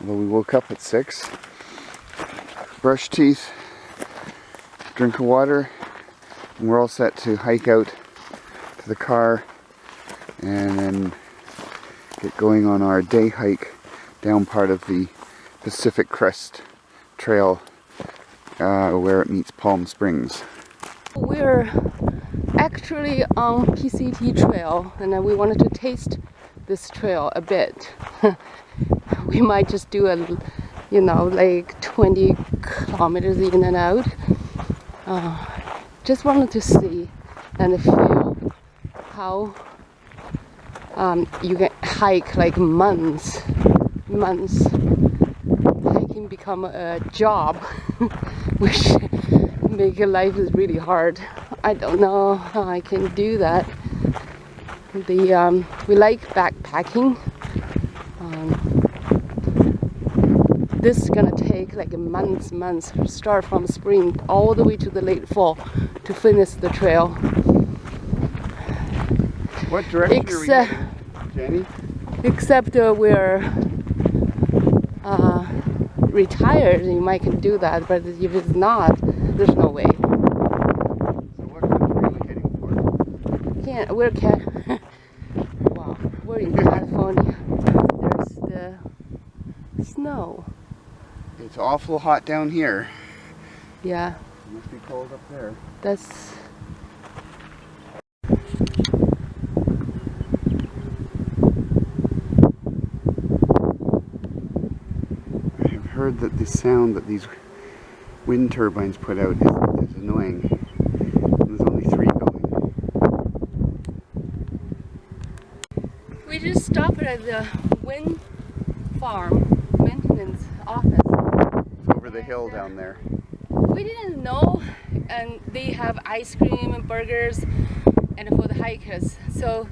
although we woke up at 6. Brush teeth, drink of water, and we're all set to hike out to the car and then get going on our day hike down part of the Pacific Crest Trail where it meets Palm Springs. We're actually on PCT Trail, and we wanted to taste this trail a bit. We might just do like 20 kilometers in and out. Just wanted to see and feel how you can hike like months. Hiking become a job, which make life is really hard. I don't know how I can do that. We like backpacking. This is gonna take like months. Start from spring all the way to the late fall to finish the trail. What direction are we heading, Jenny? Except we're retired, you might can do that, but if it's not, there's no way. So what country are we heading for? We're in California. There's the snow. It's awful hot down here. Yeah. It must be cold up there. That's... I have heard that the sound that these wind turbines put out is annoying. There's only 3 going. We just stopped at the wind farm maintenance office. It's over the hill down there. We didn't know, and they have ice cream and burgers and for the hikers. So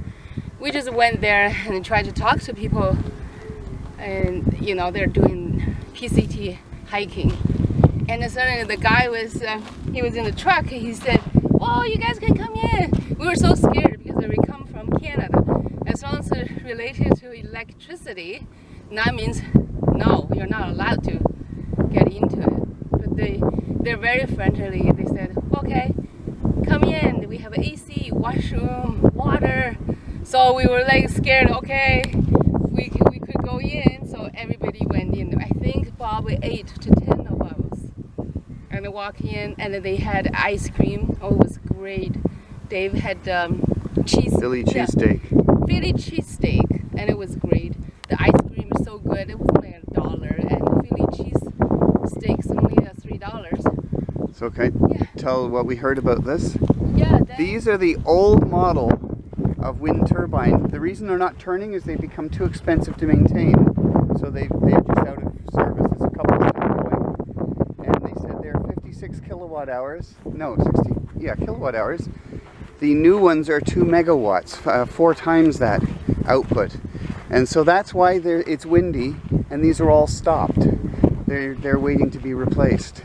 we just went there and tried to talk to people, and you know, they're doing PCT hiking. And then suddenly the guy was, he was in the truck, and he said, "Oh, you guys can come in." We were so scared because we come from Canada. As long as it's related to electricity, that means no, you're not allowed to get into it. But they're very friendly. They said, "Okay, come in. We have AC, washroom, water." So we were like scared. Okay, we could go in. So everybody went in. I think probably 8 to 10 of us. And I walk in, and they had ice cream. Oh, it was great. Dave had Philly cheesesteak. Philly cheesesteak, and it was great. The ice cream is so good. It was only $1, and Philly cheesesteak's only $3. So can I tell what we heard about this? Yeah. These are the old model of wind turbine. The reason they're not turning is they become too expensive to maintain. So they're just out of service. There's a couple still going. And they said they're 56 kilowatt hours. No, 60, yeah, kilowatt hours. The new ones are 2 megawatts, 4 times that output. And so that's why it's windy, and these are all stopped. They're waiting to be replaced.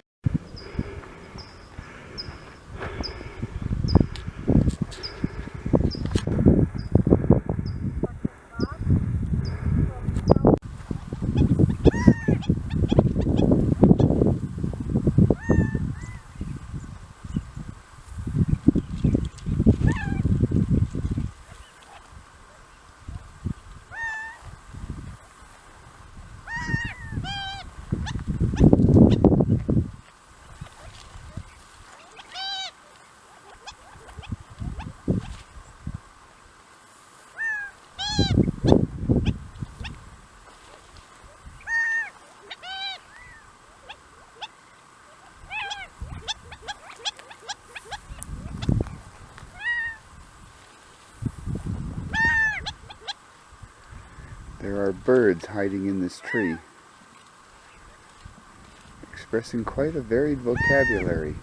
There are birds hiding in this tree, expressing quite a varied vocabulary.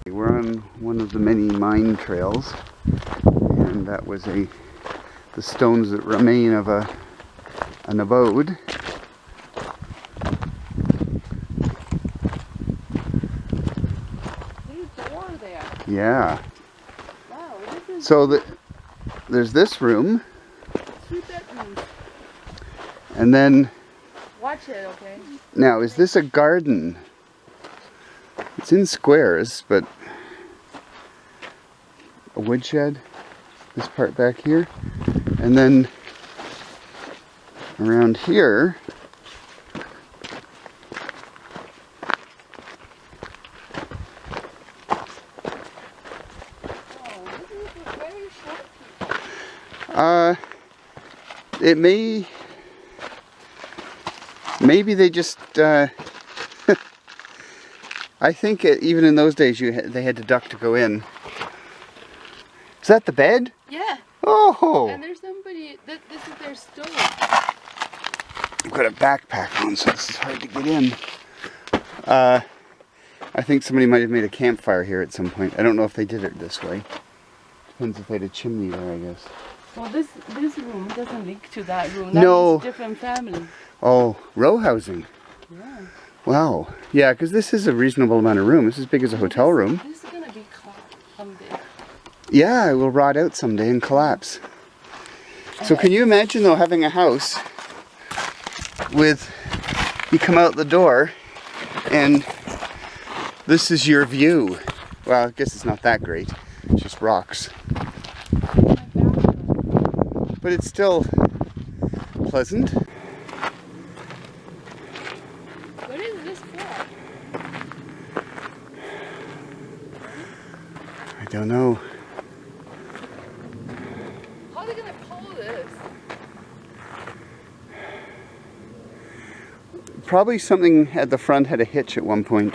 We're on one of the many mine trails, and that was the stones that remain of an abode. There's a door there. Yeah. Wow, this is So there's this room, 3 bedrooms. and then Watch it, okay? now is this a garden? It's in squares, but a woodshed, this part back here, and then around here it maybe they just I think even in those days they had to duck to go in. Is that the bed? Yeah. Oh! And there's somebody, this is their stove. I've got a backpack on, so this is hard to get in. I think somebody might have made a campfire here at some point. I don't know if they did it this way. Depends if they had a chimney there, I guess. Well, this room doesn't link to that room. No. That's a different family. Oh, row housing. Yeah. Wow. Yeah, because this is a reasonable amount of room. This is as big as a hotel room. This is gonna be someday. Yeah, it will rot out someday and collapse. So can you imagine though having a house with, you come out the door and this is your view. Well, I guess it's not that great. It's just rocks. But it's still pleasant. What is this for? I don't know. How are they gonna pull this? probably something at the front had a hitch at one point.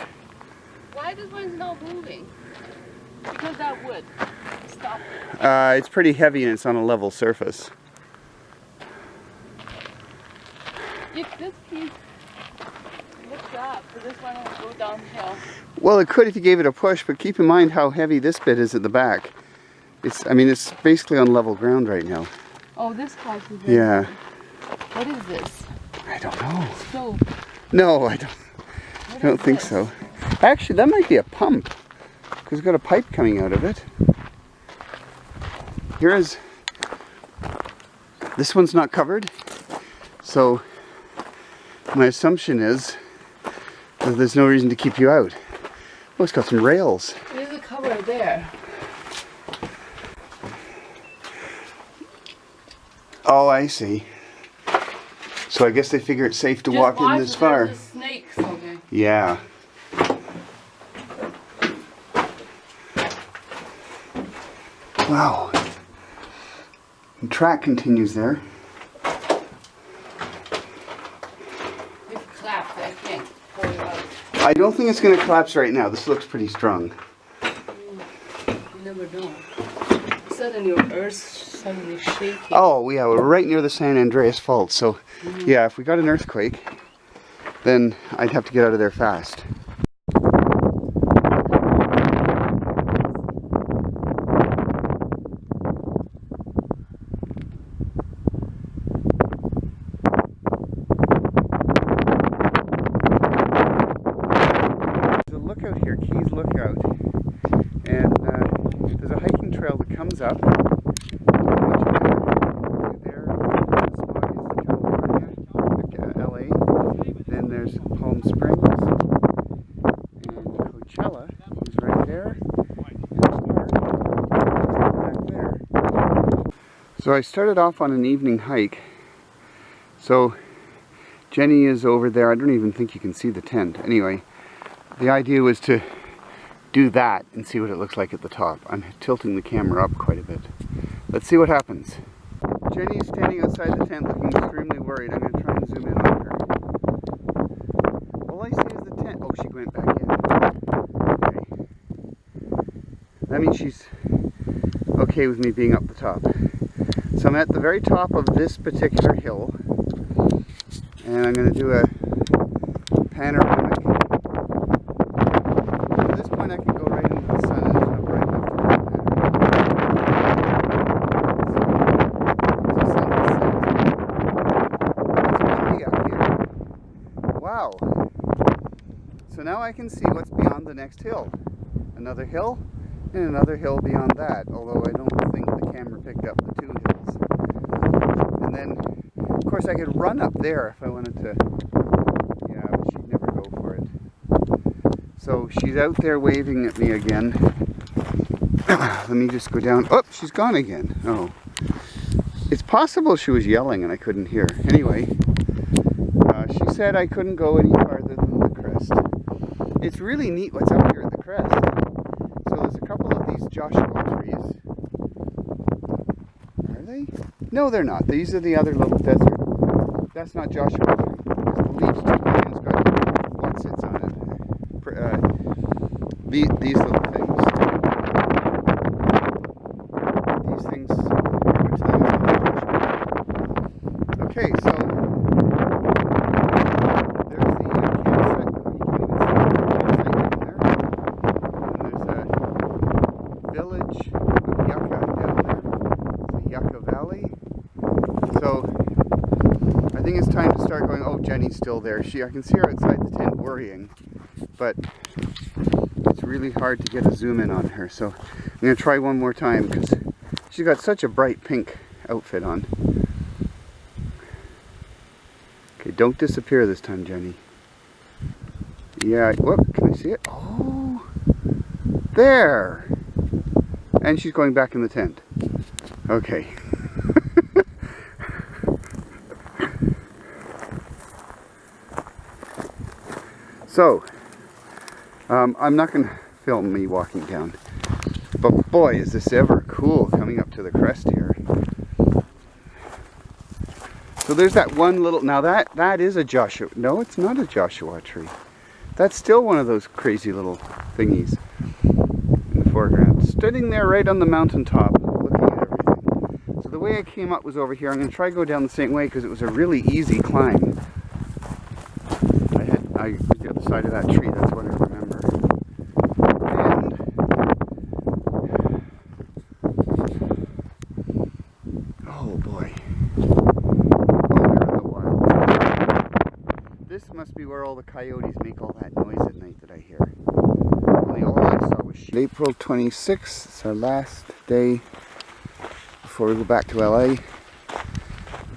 Why this one's not moving? Because that wood. Stop. It's pretty heavy and it's on a level surface. If this piece lifts up, so this one will go downhill. Well, it could if you gave it a push, but keep in mind how heavy this bit is at the back. I mean, it's basically on level ground right now. Oh, this part is Yeah. What is this? I don't know. Stove. No, I don't What don't is think this? so. Actually, that might be a pump, because it's got a pipe coming out of it. Here is, this one's not covered, so my assumption is that there's no reason to keep you out. Oh, it's got some rails. There's a cover there. Oh, I see. So I guess they figure it's safe to walk in this far. There's snakes. Okay. Yeah. Wow. The track continues there. It's collapsed. I can't pull it out. I don't think it's going to collapse right now. This looks pretty strong. You never know. Suddenly your earth suddenly shaking. Oh, yeah, we're right near the San Andreas Fault. So, yeah, if we got an earthquake, then I'd have to get out of there fast. There's a lookout here, Keys Lookout, and there's a hiking trail that comes up. LA. Then there's Palm Springs and Coachella is right there. And Clark is back there. So I started off on an evening hike. So Jenny is over there. I don't even think you can see the tent. Anyway, the idea was to do that and see what it looks like at the top. I'm tilting the camera up quite a bit. Let's see what happens. Jenny is standing outside the tent looking extremely worried. I'm going to try and zoom in on her. All I see is the tent. Oh, she went back in. Okay. That means she's okay with me being up the top. So I'm at the very top of this particular hill. And I'm going to do a panoramic. At this point I can go right into the sun and it's not bright enough to look at. Wow. So now I can see what's beyond the next hill. Another hill and another hill beyond that, although I don't think the camera picked up the two hills. And then, of course, I could run up there if I wanted to. Yeah, but she'd never go for it. So she's out there waving at me again. Let me just go down. Oh, she's gone again. Oh. It's possible she was yelling and I couldn't hear. Anyway, she said I couldn't go any farther than the crest. It's really neat what's up here at the crest. So there's a couple of these Joshua trees. Are they? No, they're not. These are the other little desert. That's not Joshua tree. It's the leaves tree and it's got what sits on it. These little things. These things. Okay, so there's the campsite. You can't even see the campsite down there. And there's a village of Yucca down there. The Yucca Valley. So I think it's time to start going. Oh, Jenny's still there. I can see her outside the tent worrying, but it's really hard to get a zoom in on her. So I'm going to try one more time because she's got such a bright pink outfit on. Okay, don't disappear this time, Jenny. Yeah, whoop, can I see it? Oh, there! And she's going back in the tent. Okay. So, I'm not going to film me walking down, but boy, is this ever cool coming up to the crest here. So there's that one little, now that is a Joshua, no, it's not a Joshua tree. That's still one of those crazy little thingies in the foreground. Standing there right on the mountaintop, looking at everything. So the way I came up was over here. I'm going to try to go down the same way because it was a really easy climb. I was the other side of that tree, that's what I remember. And, oh boy. This must be where all the coyotes make all that noise at night that I hear. Only all I saw was sheep. April 26th, it's our last day before we go back to LA. We're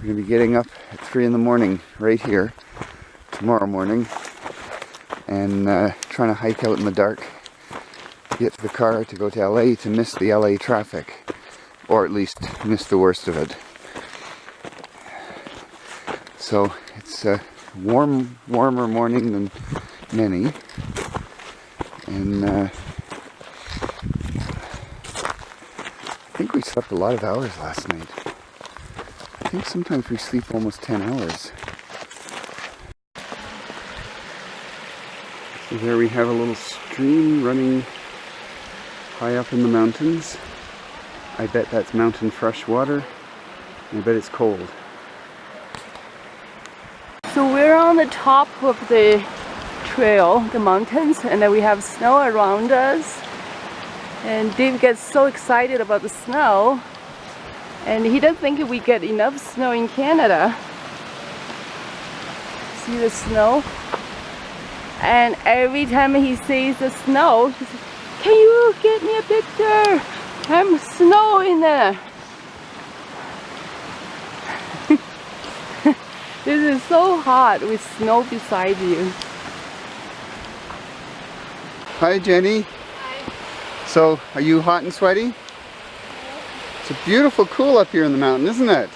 going to be getting up at 3 in the morning right here tomorrow morning and trying to hike out in the dark to get to the car to go to LA to miss the LA traffic, or at least miss the worst of it. So it's warmer morning than many, and I think we slept a lot of hours last night. I think sometimes we sleep almost 10 hours. So there we have a little stream running high up in the mountains. I bet that's mountain fresh water, and I bet it's cold. So we're on the top of the trail, the mountains, and then we have snow around us. And Dave gets so excited about the snow, and he doesn't think we get enough snow in Canada. See the snow? And every time he sees the snow, he says, "Can you get me a picture? I'm snow in there." This is so hot with snow beside you. Hi Jenny. Hi. So, are you hot and sweaty? It's a beautiful cool up here in the mountain, isn't it?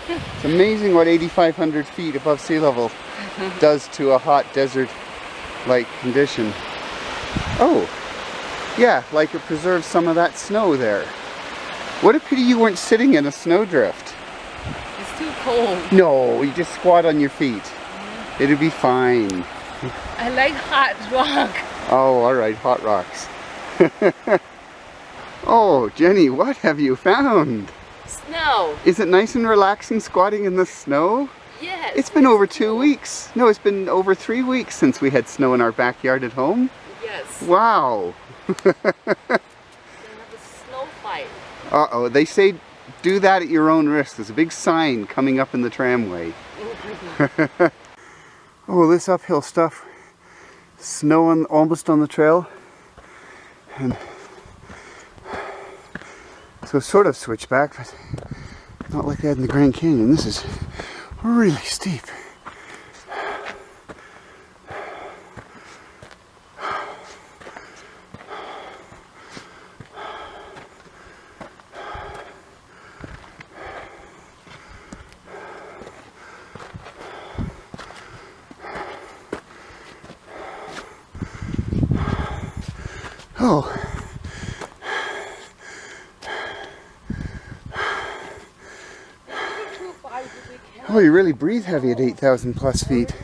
Yes. It's amazing what 8,500 feet above sea level does to a hot desert-like condition. Oh, yeah, like it preserves some of that snow there. What a pity you weren't sitting in a snowdrift. It's too cold. No, you just squat on your feet. It'll be fine. I like hot rock. Oh, alright, hot rocks. Oh, Jenny, what have you found? Snow. Is it nice and relaxing squatting in the snow? Yes. It's been over 2 weeks. No, it's been over 3 weeks since we had snow in our backyard at home. Yes. Wow. They have a snow fight. Uh-oh, they say do that at your own risk. There's a big sign coming up in the tramway. Oh, this uphill stuff. Snow almost on the trail. And so sort of switchback, but not like that in the Grand Canyon. This is really steep. Oh. Oh, you really breathe heavy at 8,000 plus feet.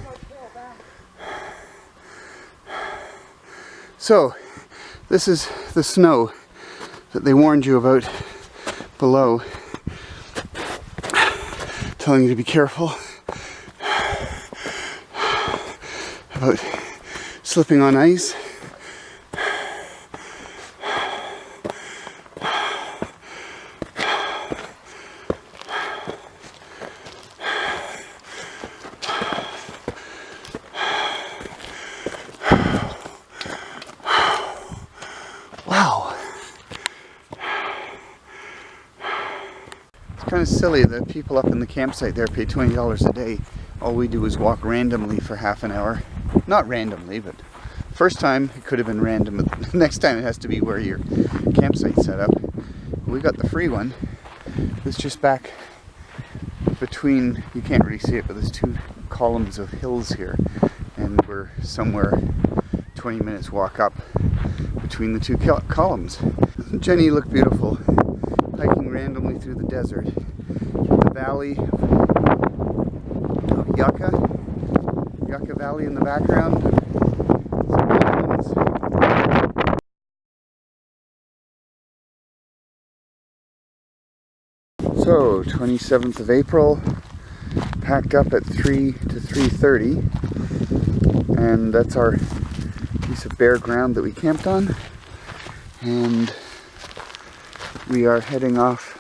So, this is the snow that they warned you about below, telling you to be careful about slipping on ice. Kind of silly. The people up in the campsite there pay $20 a day. All we do is walk randomly for half an hour. Not randomly, but first time it could have been random, but next time it has to be where your campsite's set up. We got the free one. It's just back between, you can't really see it, but there's two columns of hills here, and we're somewhere 20 minutes walk up between the two columns. Doesn't Jenny look beautiful? Hiking randomly through the desert. The valley Yucca Valley in the background. Some mountains. So, 27th of April, packed up at 3 to 3:30, and that's our piece of bare ground that we camped on, and we are heading off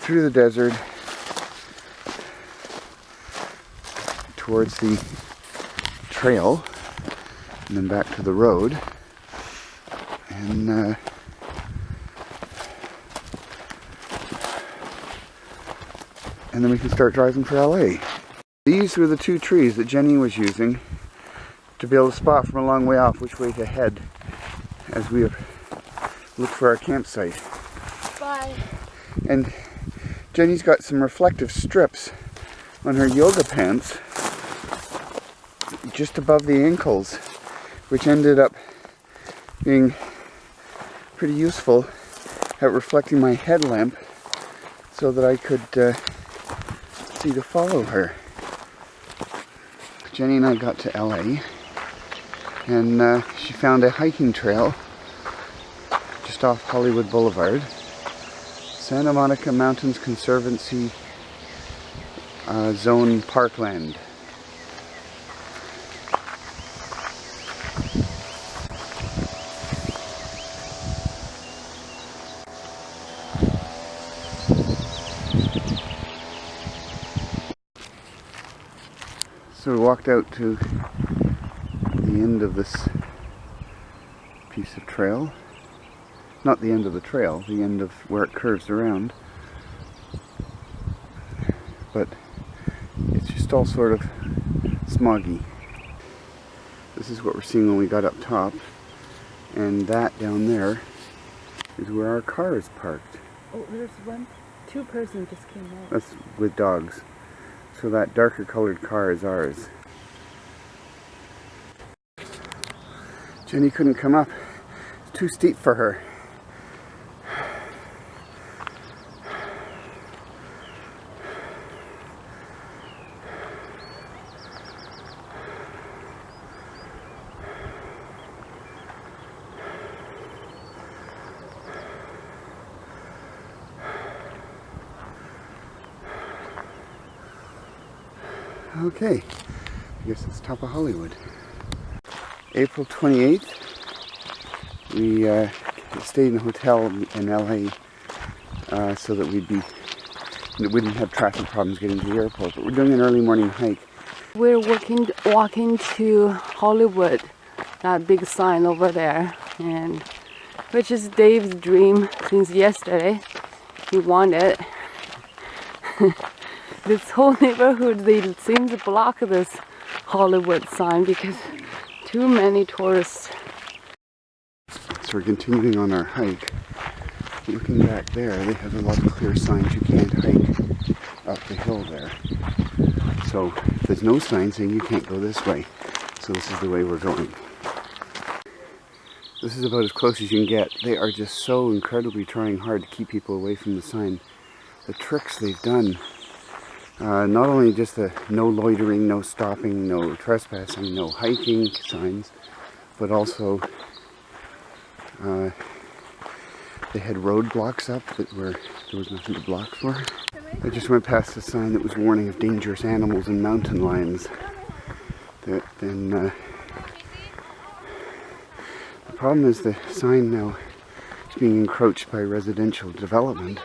through the desert towards the trail and then back to the road, and then we can start driving for LA. These were the two trees that Jenny was using to be able to spot from a long way off which way to head as we look for our campsite. Bye. And Jenny's got some reflective strips on her yoga pants just above the ankles, which ended up being pretty useful at reflecting my headlamp so that I could see to follow her. Jenny and I got to LA, and she found a hiking trail just off Hollywood Boulevard, Santa Monica Mountains Conservancy Zone Parkland. So we walked out to the end of this piece of trail. Not the end of the trail, the end of where it curves around. But it's just all sort of smoggy. This is what we're seeing when we got up top. And that down there is where our car is parked. Oh, there's two persons just came out. That's with dogs. So that darker colored car is ours. Jenny couldn't come up. It's too steep for her. Okay, I guess it's top of Hollywood. April 28th, we stayed in a hotel in LA so that we wouldn't have traffic problems getting to the airport, but we're doing an early morning hike. We're walking to Hollywood, that big sign over there, and which is Dave's dream since yesterday. He wanted this whole neighborhood, they seem to block this Hollywood sign because too many tourists. So we're continuing on our hike. Looking back there, they have a lot of clear signs you can't hike up the hill there. So there's no sign saying you can't go this way. So this is the way we're going. This is about as close as you can get. They are just so incredibly trying hard to keep people away from the sign. The tricks they've done. Not only just the no loitering, no stopping, no trespassing, no hiking signs, but also they had roadblocks up that there was nothing to block for. I just went past a sign that was warning of dangerous animals and mountain lions. The problem is the sign now is being encroached by residential development.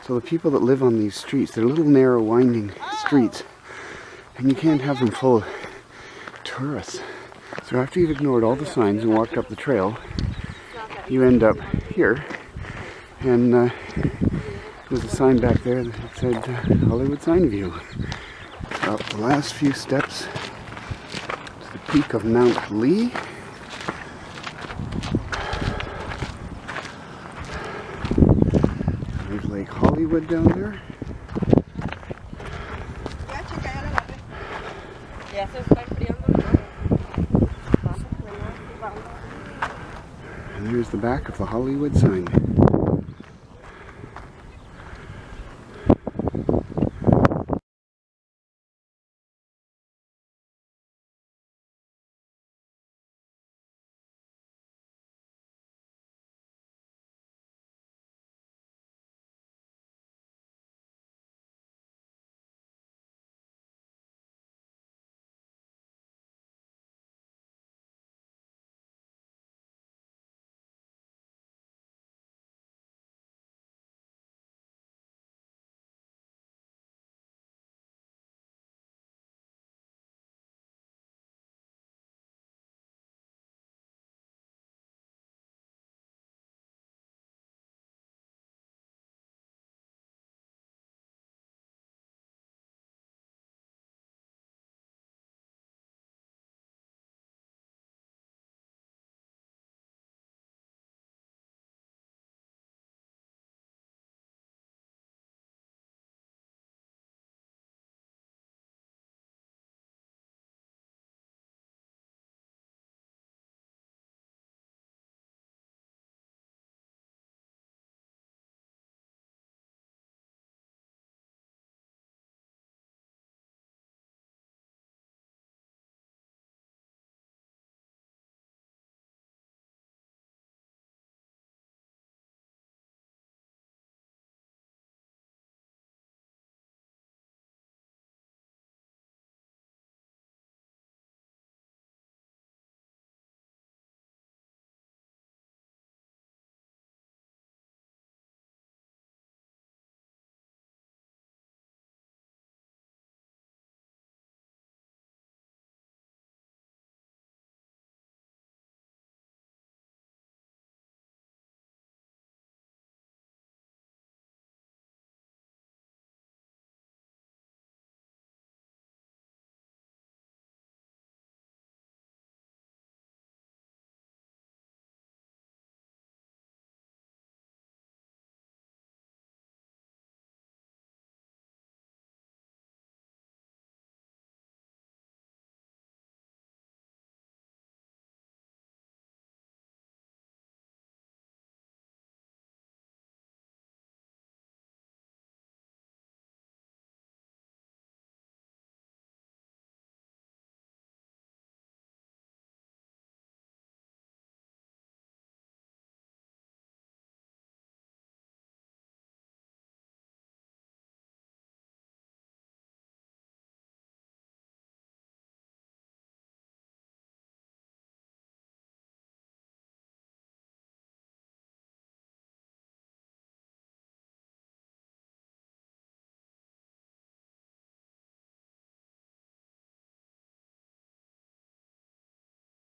So the people that live on these streets, they're little narrow winding streets, and you can't have them full of tourists. So after you've ignored all the signs and walked up the trail, you end up here, and there's a sign back there that said Hollywood Sign View. Up the last few steps to the peak of Mount Lee. There's Lake Hollywood down there. And there's the back of the Hollywood sign.